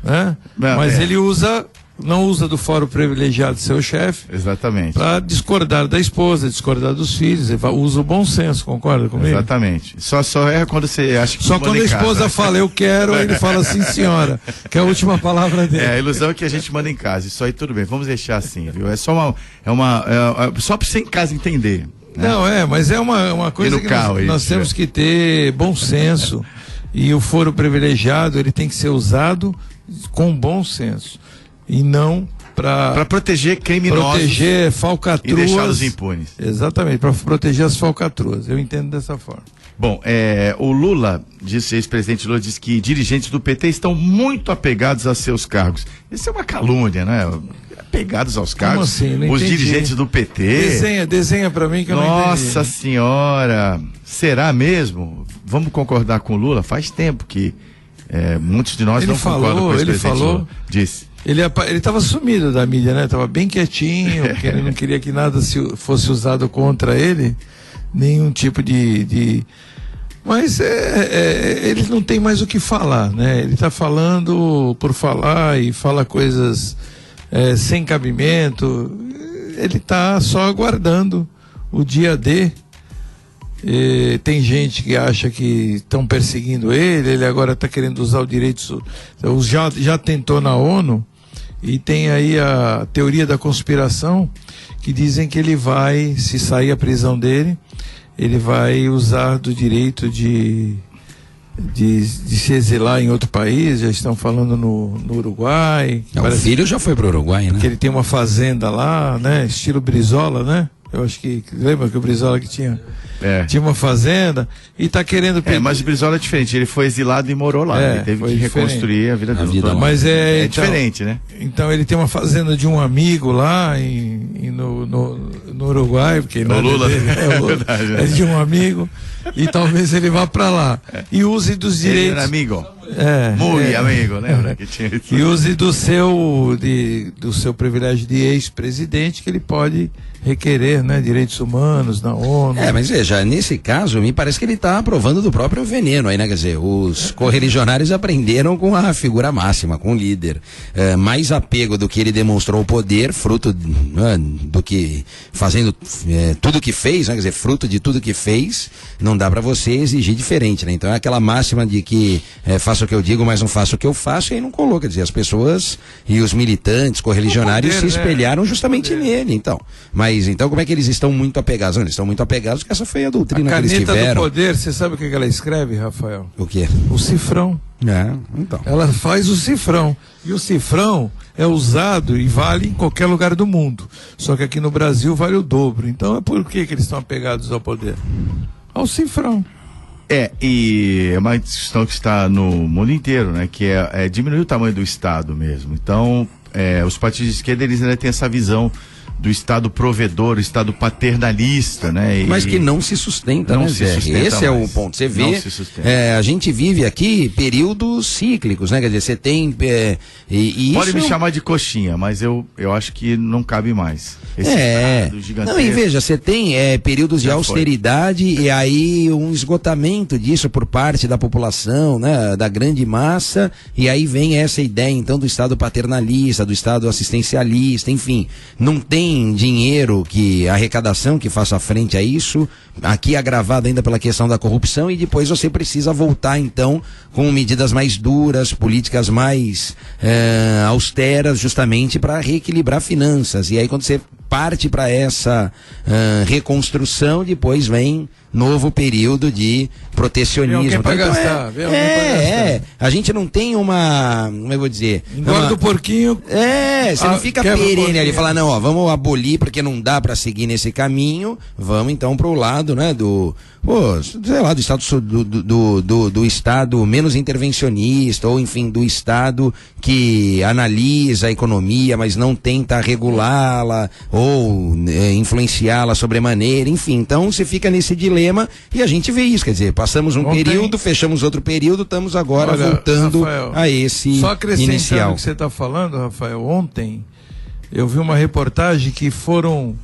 né? Mas ele usa não usa do fórum privilegiado de seu chefe. Exatamente. Para discordar da esposa, discordar dos filhos, ele usa o bom senso, concorda comigo? Exatamente. Só é quando você acha que só quando a esposa fala eu quero, ele fala assim, senhora, que é a última palavra dele. A ilusão é que a gente manda em casa, isso aí tudo bem, vamos deixar assim, viu? É só só para você em casa entender. Né? Não, mas é uma coisa que nós temos que ter bom senso. E o foro privilegiado, ele tem que ser usado com bom senso. E não para proteger criminosos. Proteger falcatruas. E deixá-los impunes. Exatamente, para proteger as falcatruas. Eu entendo dessa forma. Bom, o Lula, ex-presidente Lula, disse que dirigentes do PT estão muito apegados a seus cargos. Isso é uma calúnia, né? Apegados aos cargos. Como assim? Não os entendi. Dirigentes do PT. Desenha para mim que eu não entendi. Nossa senhora, será mesmo? Vamos concordar com o Lula? Faz tempo que muitos de nós não concordam com o ex-presidente Lula. Disse. Ele estava sumido da mídia, né? Estava bem quietinho, porque ele não queria que nada fosse usado contra ele, nenhum tipo de... Mas ele não tem mais o que falar, né? Ele está falando por falar e fala coisas sem cabimento. Ele está só aguardando o dia D. Tem gente que acha que estão perseguindo ele agora está querendo usar o direito, já tentou na ONU, e tem aí a teoria da conspiração, que dizem que ele vai, se sair a prisão dele, ele vai usar do direito de se exilar em outro país. Já estão falando no Uruguai. O filho já foi para o Uruguai, né? Que ele tem uma fazenda lá, né? Estilo Brizola, né? Eu acho que, lembra que o Brizola que tinha uma fazenda e tá querendo... mas o Brizola é diferente, ele foi exilado e morou lá, ele teve que reconstruir a vida dele. Mas então, diferente, né? Então ele tem uma fazenda de um amigo lá no Uruguai, porque o Lula é de um amigo, e talvez ele vá para lá e use dos direitos... Ele era amigo. Muito amigo, lembra? Que tinha isso. E use do seu privilégio de ex-presidente, que ele pode requerer, né, direitos humanos na ONU. Mas veja, nesse caso, me parece que ele está aprovando do próprio veneno aí, né? Quer dizer, os correligionários aprenderam com a figura máxima, com o líder. Mais apego do que ele demonstrou o poder, fruto do que, fazendo tudo que fez, né? Quer dizer, fruto de tudo que fez, não dá para você exigir diferente, né? Então é aquela máxima de que faço o que eu digo, mas não faço o que eu faço, e aí não colou. Quer dizer, as pessoas e os militantes correligionários se espelharam justamente nele, então. Mas então como é que eles estão muito apegados? Eles estão muito apegados porque essa foi a doutrina que eles tiveram. A caneta do poder, você sabe o que ela escreve, Rafael? O quê? O cifrão. Então. Ela faz o cifrão. E o cifrão é usado e vale em qualquer lugar do mundo. Só que aqui no Brasil vale o dobro. Então é por que eles estão apegados ao poder? Ao cifrão. E é uma questão que está no mundo inteiro, né? Que é diminuir o tamanho do Estado mesmo. Então, os partidos de esquerda, eles ainda têm essa visão do Estado provedor, Estado paternalista, né? Mas que não se sustenta, não né, se Zé? sustenta Esse mais. É o ponto. Você vê, não se sustenta. A gente vive aqui períodos cíclicos, né? Quer dizer, você tem... Pode isso me chamar de coxinha, mas eu acho que não cabe mais. Esse Estado gigantesco. Não, e veja, você tem períodos de austeridade e aí um esgotamento disso por parte da população, né? Da grande massa, e aí vem essa ideia, então, do Estado paternalista, do Estado assistencialista, enfim, não tem dinheiro, arrecadação que faça frente a isso, aqui agravado ainda pela questão da corrupção, e depois você precisa voltar então com medidas mais duras, políticas mais austeras, justamente para reequilibrar finanças. E aí quando você parte para essa reconstrução, depois vem novo período de protecionismo. Então, gastar, a gente não tem uma, como eu vou dizer, engorda o porquinho. Você não fica perene ali, falar, não, vamos abolir porque não dá para seguir nesse caminho, vamos então pro lado, né, do Estado do Estado menos intervencionista, ou enfim, do Estado que analisa a economia, mas não tenta regulá-la ou influenciá-la sobremaneira, enfim, então você fica nesse dilema, e a gente vê isso, quer dizer, passamos um período, fechamos outro período, estamos agora voltando, Rafael, a esse inicial. Só acrescentando o que você está falando, Rafael, ontem eu vi uma reportagem que foram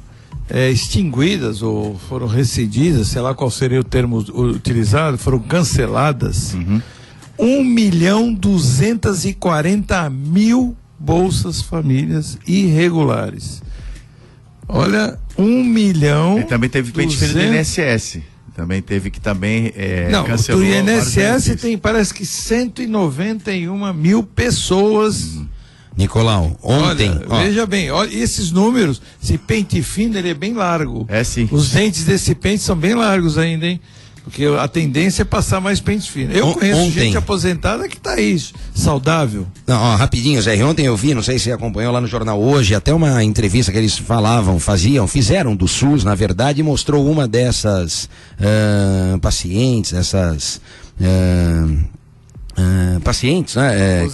extinguidas ou foram rescindidas, sei lá qual seria o termo utilizado, foram canceladas 1.240.000 Bolsas Famílias irregulares. Olha, 1 milhão... E também teve pente fino do INSS. Também teve que também cancelou. Do INSS tem, parece que 191 mil pessoas. Nicolau, ontem... Olha, veja bem, olha esses números, esse pente fino, ele é bem largo. É sim. Os dentes desse pente são bem largos ainda, hein? Porque a tendência é passar mais pente fino. Eu conheço gente aposentada que tá aí, saudável. Não, rapidinho, Zé, ontem eu vi, não sei se você acompanhou lá no jornal hoje, até uma entrevista que eles fizeram do SUS, na verdade, e mostrou uma dessas pacientes, pacientes, né?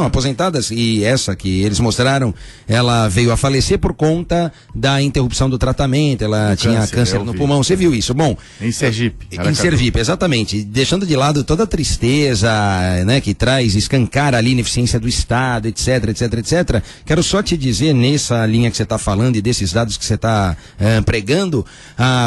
Aposentadas, e essa que eles mostraram, ela veio a falecer por conta da interrupção do tratamento, ela tinha câncer no pulmão, você viu isso? Bom, em Sergipe. Em Sergipe, exatamente, deixando de lado toda a tristeza, né, que traz, escancara ali a ineficiência do Estado, etc, quero só te dizer, nessa linha que você está falando e desses dados que você está pregando,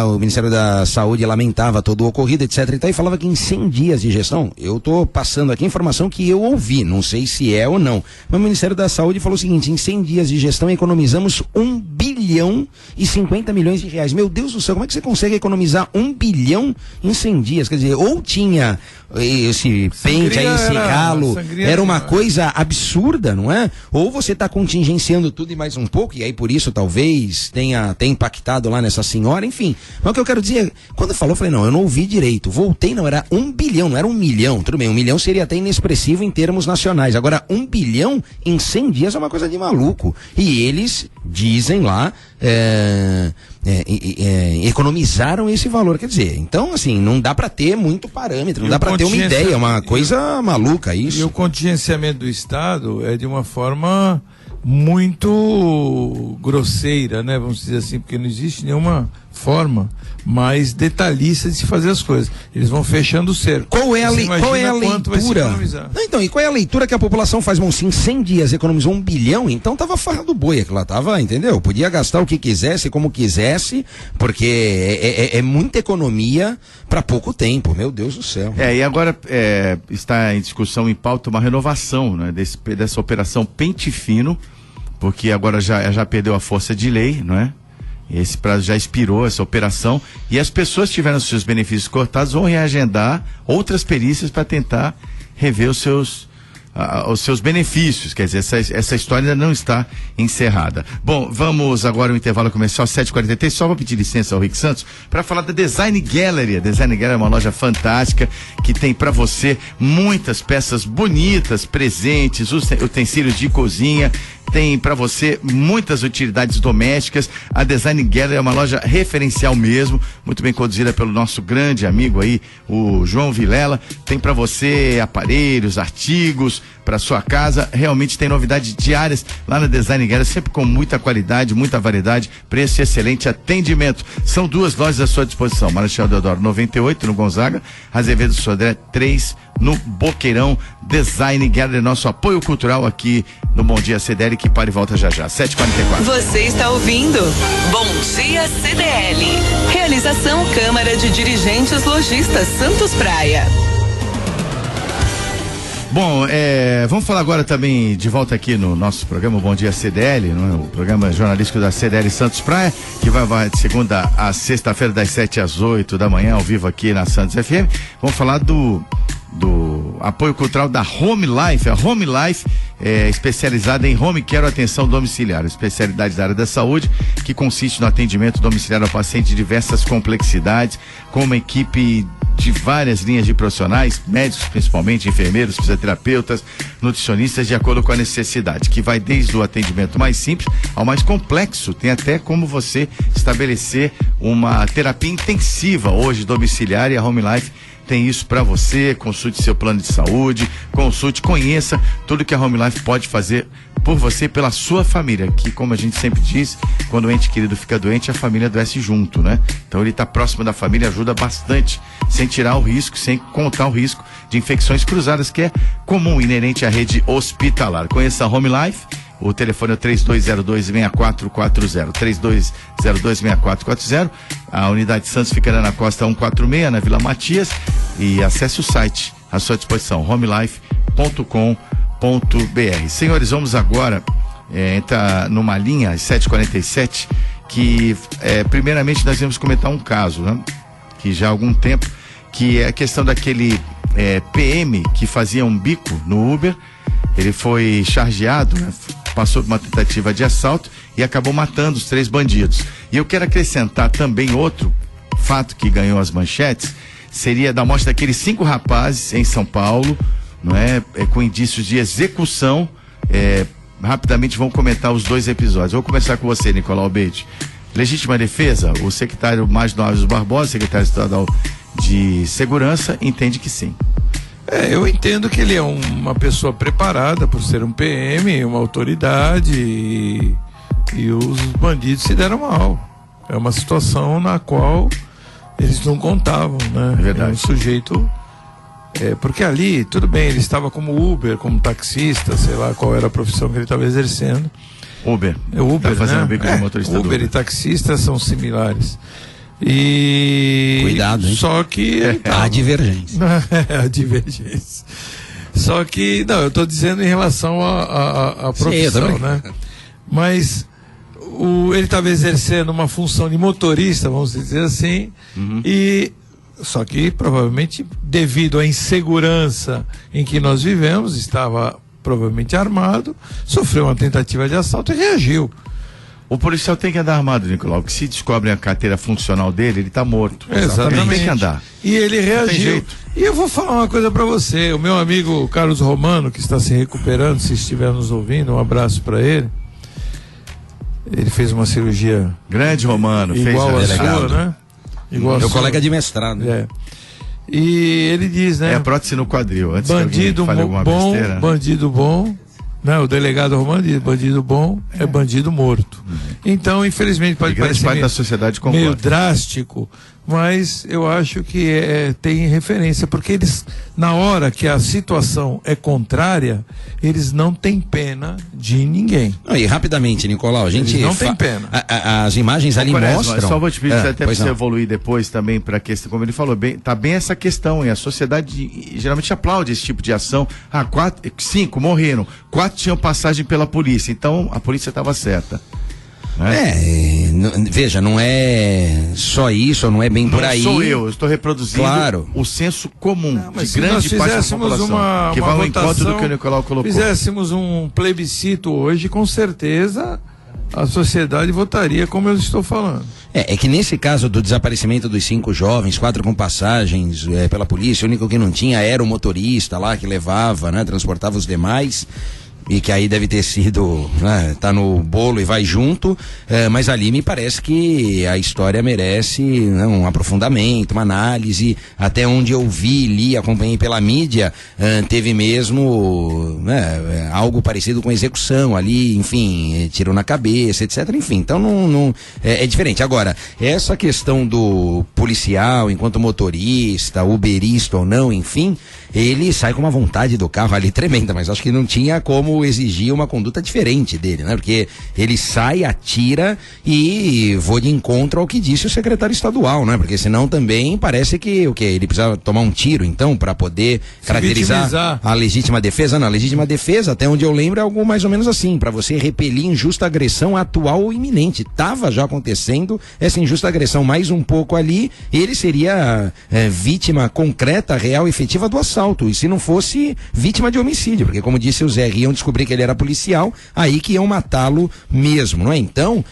o Ministério da Saúde lamentava todo o ocorrido, etc, e falava que em 100 dias de gestão, eu tô passando aqui a informação que eu ouvi, não sei se é ou não, mas o Ministério da Saúde falou o seguinte: em 100 dias de gestão economizamos 1 bilhão e 50 milhões de reais. Meu Deus do céu, como é que você consegue economizar 1 bilhão em 100 dias? Quer dizer, ou tinha esse pente aí, esse ralo, era uma coisa absurda, não é? Ou você está contingenciando tudo e mais um pouco, e aí por isso talvez tenha impactado lá nessa senhora, enfim. Mas o que eu quero dizer, quando falou, eu falei, não, eu não ouvi direito, voltei, não, era 1 bilhão, não era 1 milhão, tudo bem, 1 milhão seria até inexpressivo em termos nacionais, agora 1 bilhão em 100 dias é uma coisa de maluco, e eles dizem lá, economizaram esse valor, quer dizer, então assim, não dá para ter muito parâmetro, não dá para ter uma ideia, é uma coisa maluca isso. E o contingenciamento do Estado é de uma forma muito grosseira, né, vamos dizer assim, porque não existe nenhuma forma mais detalhista de se fazer as coisas. Eles vão fechando o cerco. Qual é a leitura? Não, então, e qual é a leitura que a população faz? Bom, se em 100 dias economizou 1 bilhão, então tava farra do boi, aquilo lá tava, entendeu? Podia gastar o que quisesse, como quisesse, porque é muita economia para pouco tempo, meu Deus do céu. E agora está em discussão, em pauta, uma renovação, né, dessa operação Pente Fino, porque agora já perdeu a força de lei, não é? Esse prazo já expirou, essa operação, e as pessoas que tiveram seus benefícios cortados vão reagendar outras perícias para tentar rever os seus benefícios, quer dizer, essa história ainda não está encerrada. Bom, vamos agora ao intervalo comercial 7h43, só vou pedir licença ao Rick Santos para falar da Design Gallery. A Design Gallery é uma loja fantástica que tem para você muitas peças bonitas, presentes, utensílios de cozinha, tem para você muitas utilidades domésticas. A Design Gallery é uma loja referencial mesmo, muito bem conduzida pelo nosso grande amigo aí, o João Vilela. Tem para você aparelhos, artigos para sua casa, realmente tem novidades diárias lá na Design Gallery, sempre com muita qualidade, muita variedade, preço e excelente atendimento. São 2 lojas à sua disposição, Marechal Deodoro 98 no Gonzaga, Azevedo Sodré 3 no Boqueirão. Design Gallery, nosso apoio cultural aqui no Bom Dia CDL, que para e volta já já, 7h44. Você está ouvindo Bom Dia CDL. Realização Câmara de Dirigentes Lojistas Santos Praia. Bom, vamos falar agora também de volta aqui no nosso programa Bom Dia CDL, não é? O programa jornalístico da CDL Santos Praia, que vai de segunda a sexta-feira das 7 às 8 da manhã, ao vivo aqui na Santos FM. Vamos falar do apoio cultural da Home Life. A Home Life é especializada em home care, atenção domiciliar, especialidade da área da saúde, que consiste no atendimento domiciliar ao paciente de diversas complexidades, com uma equipe de várias linhas de profissionais, médicos principalmente, enfermeiros, fisioterapeutas, nutricionistas, de acordo com a necessidade, que vai desde o atendimento mais simples ao mais complexo. Tem até como você estabelecer uma terapia intensiva hoje domiciliar, e a Home Life tem isso para você. Consulte seu plano de saúde, conheça tudo que a Home Life pode fazer por você e pela sua família, que, como a gente sempre diz, quando o ente querido fica doente, a família adoece junto, né? Então ele está próximo da família, ajuda bastante, sem tirar o risco, sem contar o risco de infecções cruzadas, que é comum, inerente à rede hospitalar. Conheça a Home Life. O telefone é 3202-6440, 3202-6440. A unidade Santos fica na Costa 146, na Vila Matias. E acesse o site à sua disposição, homelife.com.br. Senhores, vamos agora entrar numa linha, às 7h47, que primeiramente nós vamos comentar um caso, né? Que já há algum tempo, que é a questão daquele PM que fazia um bico no Uber. Ele foi chargeado, né? Passou por uma tentativa de assalto e acabou matando os 3 bandidos. E eu quero acrescentar também outro fato que ganhou as manchetes, seria da morte daqueles 5 rapazes em São Paulo, não é? Com indícios de execução. Rapidamente vamos comentar os 2 episódios. Vou começar com você, Nicolau Beide. Legítima defesa, o secretário Mágico Alves Barbosa, secretário estadual de Segurança, entende que sim. Eu entendo que ele é uma pessoa preparada por ser um PM, uma autoridade, e os bandidos se deram mal. É uma situação na qual eles não contavam, né? É verdade. Um sujeito... porque ali, tudo bem, ele estava como Uber, como taxista, sei lá qual era a profissão que ele estava exercendo. Uber. Uber, tá fazendo né? bico de motorista Uber e taxista são similares. E... Cuidado, hein? Só que... Há divergência. A divergência. Só que, não, eu estou dizendo em relação à profissão, né? Mas ele estava exercendo uma função de motorista, vamos dizer assim, e só que provavelmente devido à insegurança em que nós vivemos, estava provavelmente armado, sofreu uma tentativa de assalto e reagiu. O policial tem que andar armado, Nicolau, porque se descobrem a carteira funcional dele, ele está morto. Exatamente. Tem que andar. E ele reagiu. E eu vou falar uma coisa para você, o meu amigo Carlos Romano, que está se recuperando, se estiver nos ouvindo, um abraço para ele. Ele fez uma cirurgia grande, Romano, igual fez a sua, né? Igual Meu colega de mestrado. E ele diz, né? É a prótese no quadril. Antes bandido que alguma bom, besteira, né? bandido bom. Não, o delegado Romano diz, bandido bom é bandido morto. Então, infelizmente, pode parecer parte da sociedade meio drástico, mas eu acho que tem referência, porque eles, na hora que a situação é contrária, eles não têm pena de ninguém. Não, e rapidamente, Nicolau, a gente... Eles não tem pena. As imagens ali mostram... Só vou te pedir até para você evoluir depois também para a questão, como ele falou, tá bem essa questão, e a sociedade geralmente aplaude esse tipo de ação. 5 morreram, 4 tinham passagem pela polícia, então a polícia estava certa. Veja, não é só isso, não é bem por aí. Não sou eu estou reproduzindo o senso comum de grande parte da população, que vai ao encontro do que o Nicolau colocou. Fizéssemos um plebiscito hoje, com certeza a sociedade votaria como eu estou falando. É que nesse caso do desaparecimento dos 5 jovens, 4 com passagens pela polícia, o único que não tinha era o motorista lá que levava, né, transportava os demais. E que aí deve ter sido, né, tá no bolo e vai junto, mas ali me parece que a história merece, né, um aprofundamento, uma análise. Até onde eu vi, li, acompanhei pela mídia, teve mesmo, né, algo parecido com execução ali, enfim, tiro na cabeça, etc. Enfim, então não é diferente. Agora, essa questão do policial enquanto motorista, uberista ou não, enfim, ele sai com uma vontade do carro ali tremenda, mas acho que não tinha como exigir uma conduta diferente dele, né? Porque ele sai, atira e vou de encontro ao que disse o secretário estadual, né? Porque senão também parece que ele precisava tomar um tiro, então, para poder caracterizar a legítima defesa. Não, a legítima defesa, até onde eu lembro, é algo mais ou menos assim, para você repelir injusta agressão atual ou iminente. Tava já acontecendo essa injusta agressão mais um pouco ali, ele seria vítima concreta, real, efetiva do assalto. E se não fosse vítima de homicídio, porque como disse o Zé, iam descobrir que ele era policial, aí que iam matá-lo mesmo, não é? Então,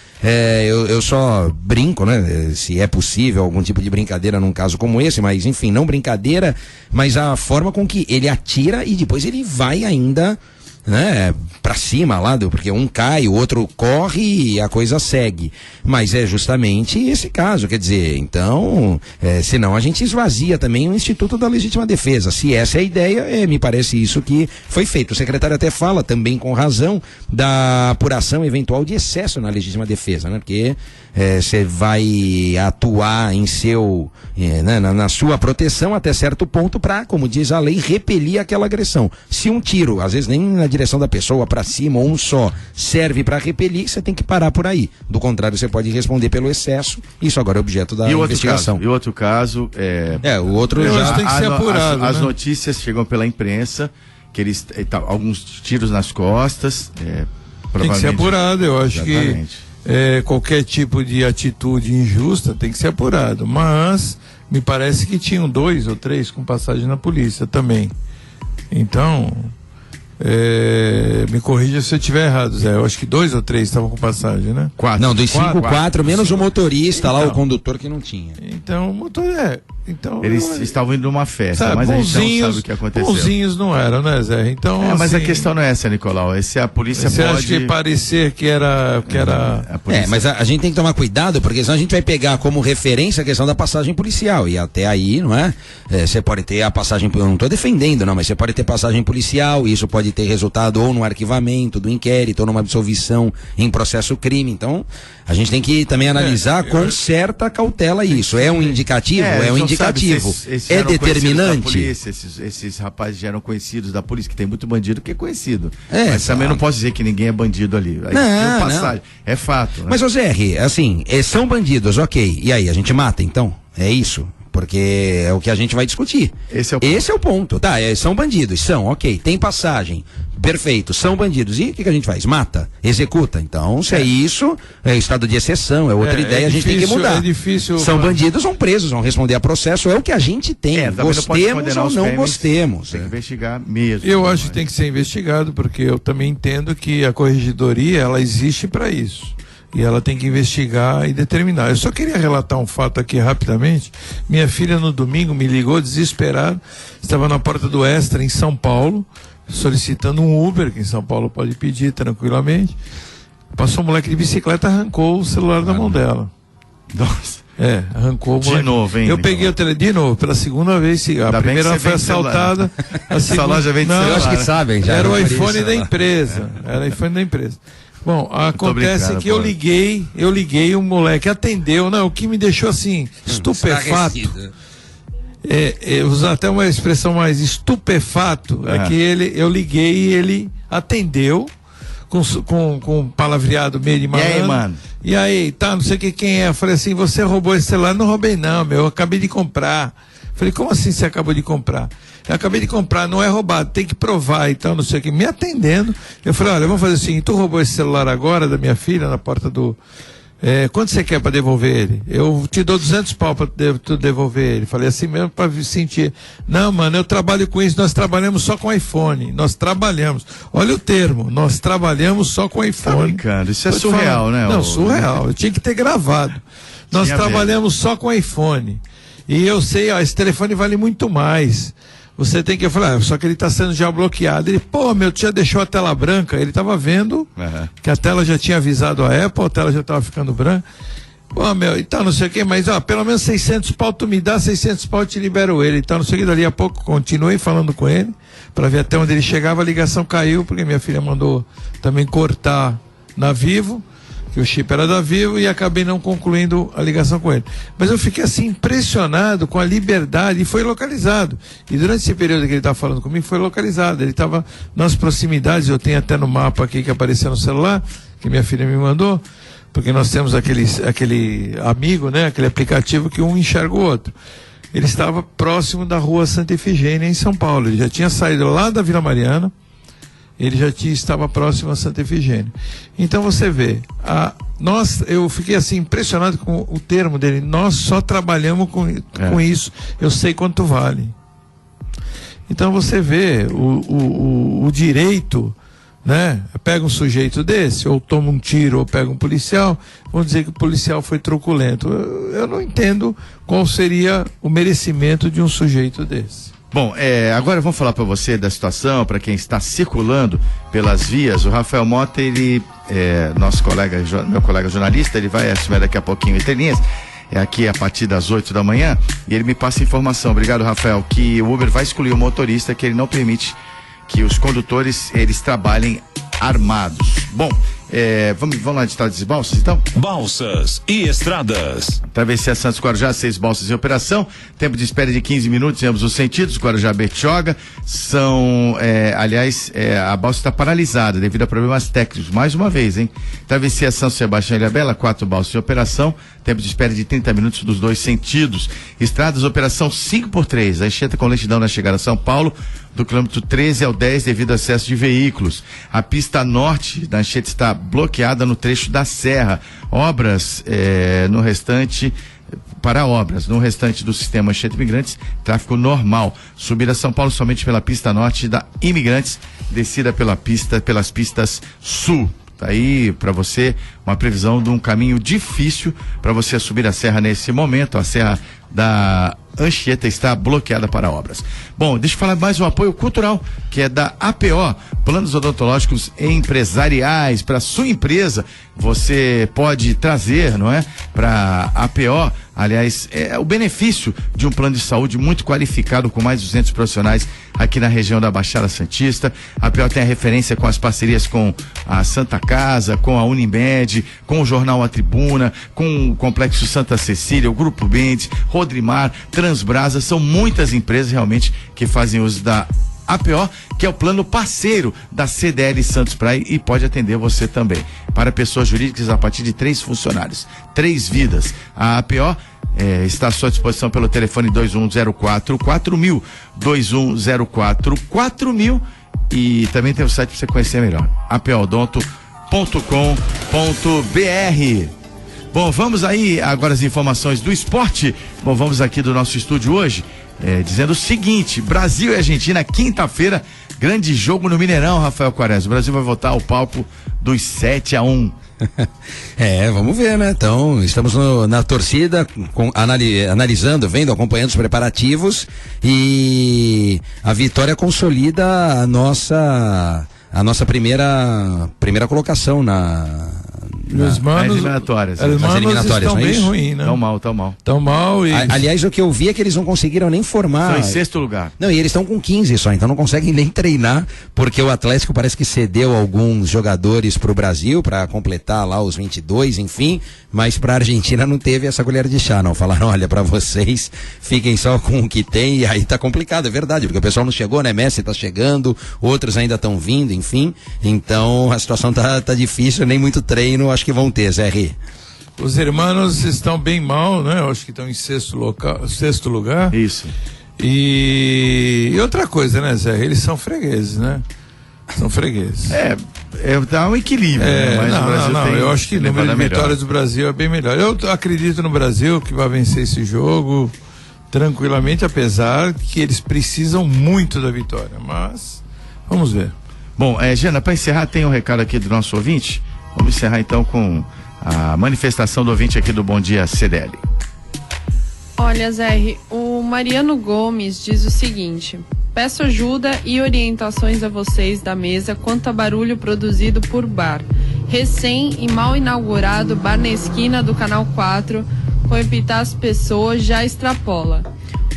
eu só brinco, né? Se é possível algum tipo de brincadeira num caso como esse, mas enfim, não brincadeira, mas a forma com que ele atira e depois ele vai ainda, né, pra cima lá, porque um cai, o outro corre e a coisa segue. Mas é justamente esse caso, quer dizer, então, senão a gente esvazia também o Instituto da Legítima Defesa. Se essa é a ideia, me parece isso que foi feito. O secretário até fala, também com razão, da apuração eventual de excesso na legítima defesa, né? Porque você vai atuar em na sua proteção até certo ponto para, como diz a lei, repelir aquela agressão. Se um tiro, às vezes nem na direção da pessoa para cima, ou um só, serve para repelir, você tem que parar por aí. Do contrário, você pode responder pelo excesso. Isso agora é objeto da investigação. E outro caso o outro já tem que ser apurado. As notícias chegam pela imprensa porque alguns tiros nas costas. Tem que ser apurado, eu acho. Exatamente. Que qualquer tipo de atitude injusta tem que ser apurado. Mas me parece que tinham 2 ou 3 com passagem na polícia também. Então, me corrija se eu estiver errado, Zé. Eu acho que 2 ou 3 estavam com passagem, né? 4. Não, dos 5, 4, menos o motorista lá, o condutor que não tinha. Então, o motor Então, eles estavam indo numa festa, mas a gente não sabe o que aconteceu. Bonzinhos não eram, né, Zé? Então, mas a questão não é essa, Nicolau. A polícia você acha que parecer que era... mas a gente tem que tomar cuidado, porque senão a gente vai pegar como referência a questão da passagem policial. E até aí, não é? Você pode ter a passagem... Eu não estou defendendo, não, mas você pode ter passagem policial, e isso pode ter resultado ou no arquivamento do inquérito, ou numa absolvição em processo crime. Então, a gente tem que também analisar com certa cautela isso. É um indicativo? É um indicativo. É determinante? Polícia, esses rapazes já eram conhecidos da polícia, que tem muito bandido que é conhecido. Mas também não posso dizer que ninguém é bandido ali. Não. É fato. Né? Mas, ô Zé, assim, são bandidos, ok. E aí, a gente mata, então? É isso? Porque é o que a gente vai discutir. Esse é o ponto. Tá, são bandidos, ok. Tem passagem, perfeito, são bandidos. E o que a gente faz? Mata, executa. Então, se é isso, é estado de exceção, é outra ideia, a gente tem que mudar. São bandidos, vão presos, vão responder a processo, é o que a gente tem. Gostemos ou não gostemos. Tem que investigar mesmo. Eu acho que tem que ser investigado, porque eu também entendo que a corregedoria, ela existe para isso. E ela tem que investigar e determinar. Eu só queria relatar um fato aqui rapidamente. Minha filha no domingo me ligou desesperada. Estava na porta do Extra em São Paulo, solicitando um Uber, que em São Paulo pode pedir tranquilamente. Passou um moleque de bicicleta, arrancou o celular da mão dela. Nossa. Arrancou o moleque. De novo, hein? Eu peguei o telefone de novo, pela segunda vez. A primeira foi assaltada. A segunda... Essa loja vem de celular. Eu acho que sabem já. Era o iPhone da empresa. Era o iPhone da empresa. Bom, acontece que eu liguei, o moleque atendeu, o que me deixou assim, estupefato. Usar até uma expressão mais estupefato, é que eu liguei e ele atendeu com palavreado meio de malandro. E aí, mano? E aí, não sei quem é. Eu falei assim, você roubou esse celular? Não roubei não, eu acabei de comprar. Falei, como assim você acabou de comprar? Eu acabei de comprar, não é roubado, tem que provar e tal, não sei o que. Me atendendo, eu falei, olha, vamos fazer assim, tu roubou esse celular agora da minha filha na porta do... quanto você quer para devolver ele? Eu te dou 200 pau para tu devolver ele. Falei assim mesmo para sentir. Não, mano, eu trabalho com isso, nós trabalhamos só com iPhone. Nós trabalhamos. Olha o termo, nós trabalhamos só com iPhone. Tá brincando, isso é surreal, né? Não, surreal, eu tinha que ter gravado. Nós trabalhamos só com iPhone. E eu sei, esse telefone vale muito mais. Você tem que falar, só que ele está sendo já bloqueado. Ele, tu já deixou a tela branca? Ele estava vendo que a tela já tinha avisado a Apple, a tela já estava ficando branca. E tal, não sei o que, mas pelo menos 600 pau tu me dá, 600 pau eu te libero ele. Então, não sei o que, dali a pouco continuei falando com ele, para ver até onde ele chegava. A ligação caiu, porque minha filha mandou também cortar na Vivo, que o chip era da Vivo, e acabei não concluindo a ligação com ele. Mas eu fiquei assim impressionado com a liberdade, e foi localizado. E durante esse período que ele estava falando comigo, foi localizado. Ele estava nas proximidades, eu tenho até no mapa aqui que apareceu no celular, que minha filha me mandou, porque nós temos aquele amigo, aquele aplicativo que um enxerga o outro. Ele estava próximo da rua Santa Efigênia, em São Paulo. Ele já tinha saído lá da Vila Mariana, ele já estava próximo a Santa Efigênia. Então você vê, eu fiquei assim impressionado com o termo dele, nós só trabalhamos com isso, eu sei quanto vale. Então você vê o direito, pega um sujeito desse, ou toma um tiro, ou pega um policial, vão dizer que o policial foi truculento. Eu não entendo qual seria o merecimento de um sujeito desse. Bom, agora vamos falar para você da situação, para quem está circulando pelas vias. O Rafael Mota, meu colega jornalista, ele vai assumir daqui a pouquinho Entre Linhas, aqui a partir das 8 da manhã, e ele me passa informação, obrigado Rafael, que o Uber vai excluir o motorista, que ele não permite que os condutores, eles trabalhem armados. Bom, Vamos lá de estradas e balsas, então? Balsas e estradas. Travessia Santos Guarujá, 6 balsas em operação. Tempo de espera de 15 minutos em ambos os sentidos. Guarujá Bertioga. A balsa está paralisada devido a problemas técnicos. Mais uma vez, hein? Travessia São Sebastião e Ilhabela, 4 balsas em operação. Tempo de espera de 30 minutos dos dois sentidos. Estradas, operação 5x3. A Anchieta com lentidão na chegada a São Paulo, do quilômetro 13 ao 10, devido ao excesso de veículos. A pista norte da Anchieta está bloqueada no trecho da Serra. Obras no restante do sistema Anchieta Imigrantes, tráfego normal. Subida a São Paulo somente pela pista norte da Imigrantes, descida pelas pistas sul. Tá aí para você uma previsão de um caminho difícil para você subir a serra nesse momento. A serra da Anchieta está bloqueada para obras. Bom, deixa eu falar mais um apoio cultural, que é da APO, planos odontológicos empresariais. Para sua empresa, você pode trazer, não é? Para APO, aliás, o benefício de um plano de saúde muito qualificado, com mais de 200 profissionais aqui na região da Baixada Santista. A APO tem a referência com as parcerias com a Santa Casa, com a Unimed, com o Jornal A Tribuna, com o Complexo Santa Cecília, o Grupo Mendes, Rodrimar, Transbrasa. São muitas empresas realmente que fazem uso da APO, que é o plano parceiro da CDL Santos Praia, e pode atender você também. Para pessoas jurídicas a partir de 3 funcionários, 3 vidas. A APO está à sua disposição pelo telefone 2104-4000, 2104-4000, e também tem o site para você conhecer melhor, apoodonto.com.br. Bom, vamos aí agora as informações do esporte. Bom, vamos aqui do nosso estúdio hoje, dizendo o seguinte: Brasil e Argentina, quinta-feira, grande jogo no Mineirão, Rafael Quaresma. O Brasil vai voltar ao palco dos 7-1. Vamos ver, né? Então, estamos na torcida, analisando, acompanhando os preparativos, e a vitória consolida a nossa primeira colocação Os manos, eliminatórias. As eliminatórias estão bem ruins, né? Tão mal. E... Aliás, o que eu vi é que eles não conseguiram nem formar. Estão em 6º lugar. Não, e eles estão com 15 só, então não conseguem nem treinar, porque o Atlético parece que cedeu alguns jogadores pro Brasil para completar lá os 22, enfim, mas pra Argentina não teve essa colher de chá, não. Falaram, olha, pra vocês, fiquem só com o que tem, e aí tá complicado, é verdade, porque o pessoal não chegou, né? Messi tá chegando, outros ainda estão vindo, enfim, então a situação tá difícil, nem muito treino acho que vão ter, Zé Ri. Os hermanos estão bem mal, né? Eu acho que estão em 6º lugar. Isso. E outra coisa, né, Zé? Eles são fregueses, né? São fregueses. Dá um equilíbrio, né? Mas o Brasil tem, eu acho que o número de vitórias do Brasil é bem melhor. Eu acredito no Brasil que vai vencer esse jogo tranquilamente, apesar que eles precisam muito da vitória, mas vamos ver. Bom, Jana, para encerrar, tem um recado aqui do nosso ouvinte. Vamos encerrar então com a manifestação do ouvinte aqui do Bom Dia CDL. Olha, Zé, o Mariano Gomes diz o seguinte: peço ajuda e orientações a vocês da mesa quanto a barulho produzido por bar. Recém e mal inaugurado bar na esquina do Canal 4, com evitar as pessoas já extrapola.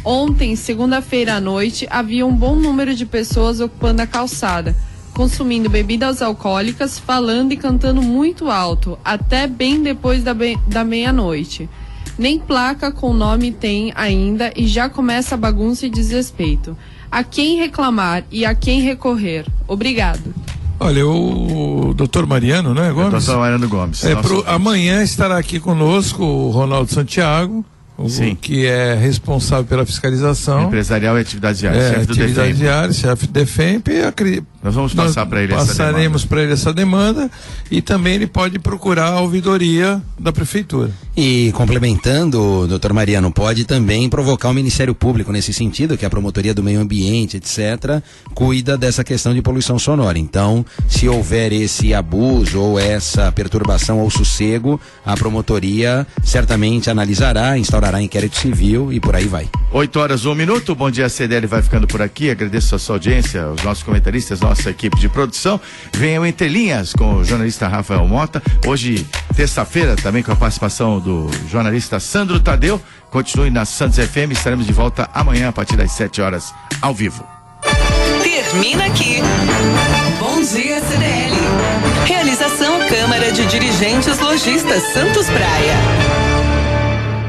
Ontem, segunda-feira à noite, havia um bom número de pessoas ocupando a calçada, consumindo bebidas alcoólicas, falando e cantando muito alto, até bem depois da meia-noite. Nem placa com nome tem ainda e já começa a bagunça e desrespeito. A quem reclamar e a quem recorrer? Obrigado. Olha, o doutor Mariano, né, Gomes? Doutor Mariano Gomes. Amanhã estará aqui conosco o Ronaldo Santiago, que é responsável pela fiscalização empresarial e atividades diárias, chefe do DEFEMP. Nós vamos passar para ele Passaremos para ele essa demanda, e também ele pode procurar a ouvidoria da prefeitura. E complementando, doutor Mariano, pode também provocar o Ministério Público nesse sentido, que a Promotoria do Meio Ambiente, etc., cuida dessa questão de poluição sonora. Então, se houver esse abuso ou essa perturbação ao sossego, a promotoria certamente analisará, instaurará inquérito civil e por aí vai. 8h01. Bom Dia CDL vai ficando por aqui. Agradeço a sua audiência, os nossos comentaristas, nossa equipe de produção. Venham Entre Linhas com o jornalista Rafael Mota. Hoje, terça-feira, também com a participação do jornalista Sandro Tadeu. Continue na Santos FM. Estaremos de volta amanhã a partir das 7h ao vivo. Termina aqui. Bom Dia CDL. Realização Câmara de Dirigentes Lojistas Santos Praia.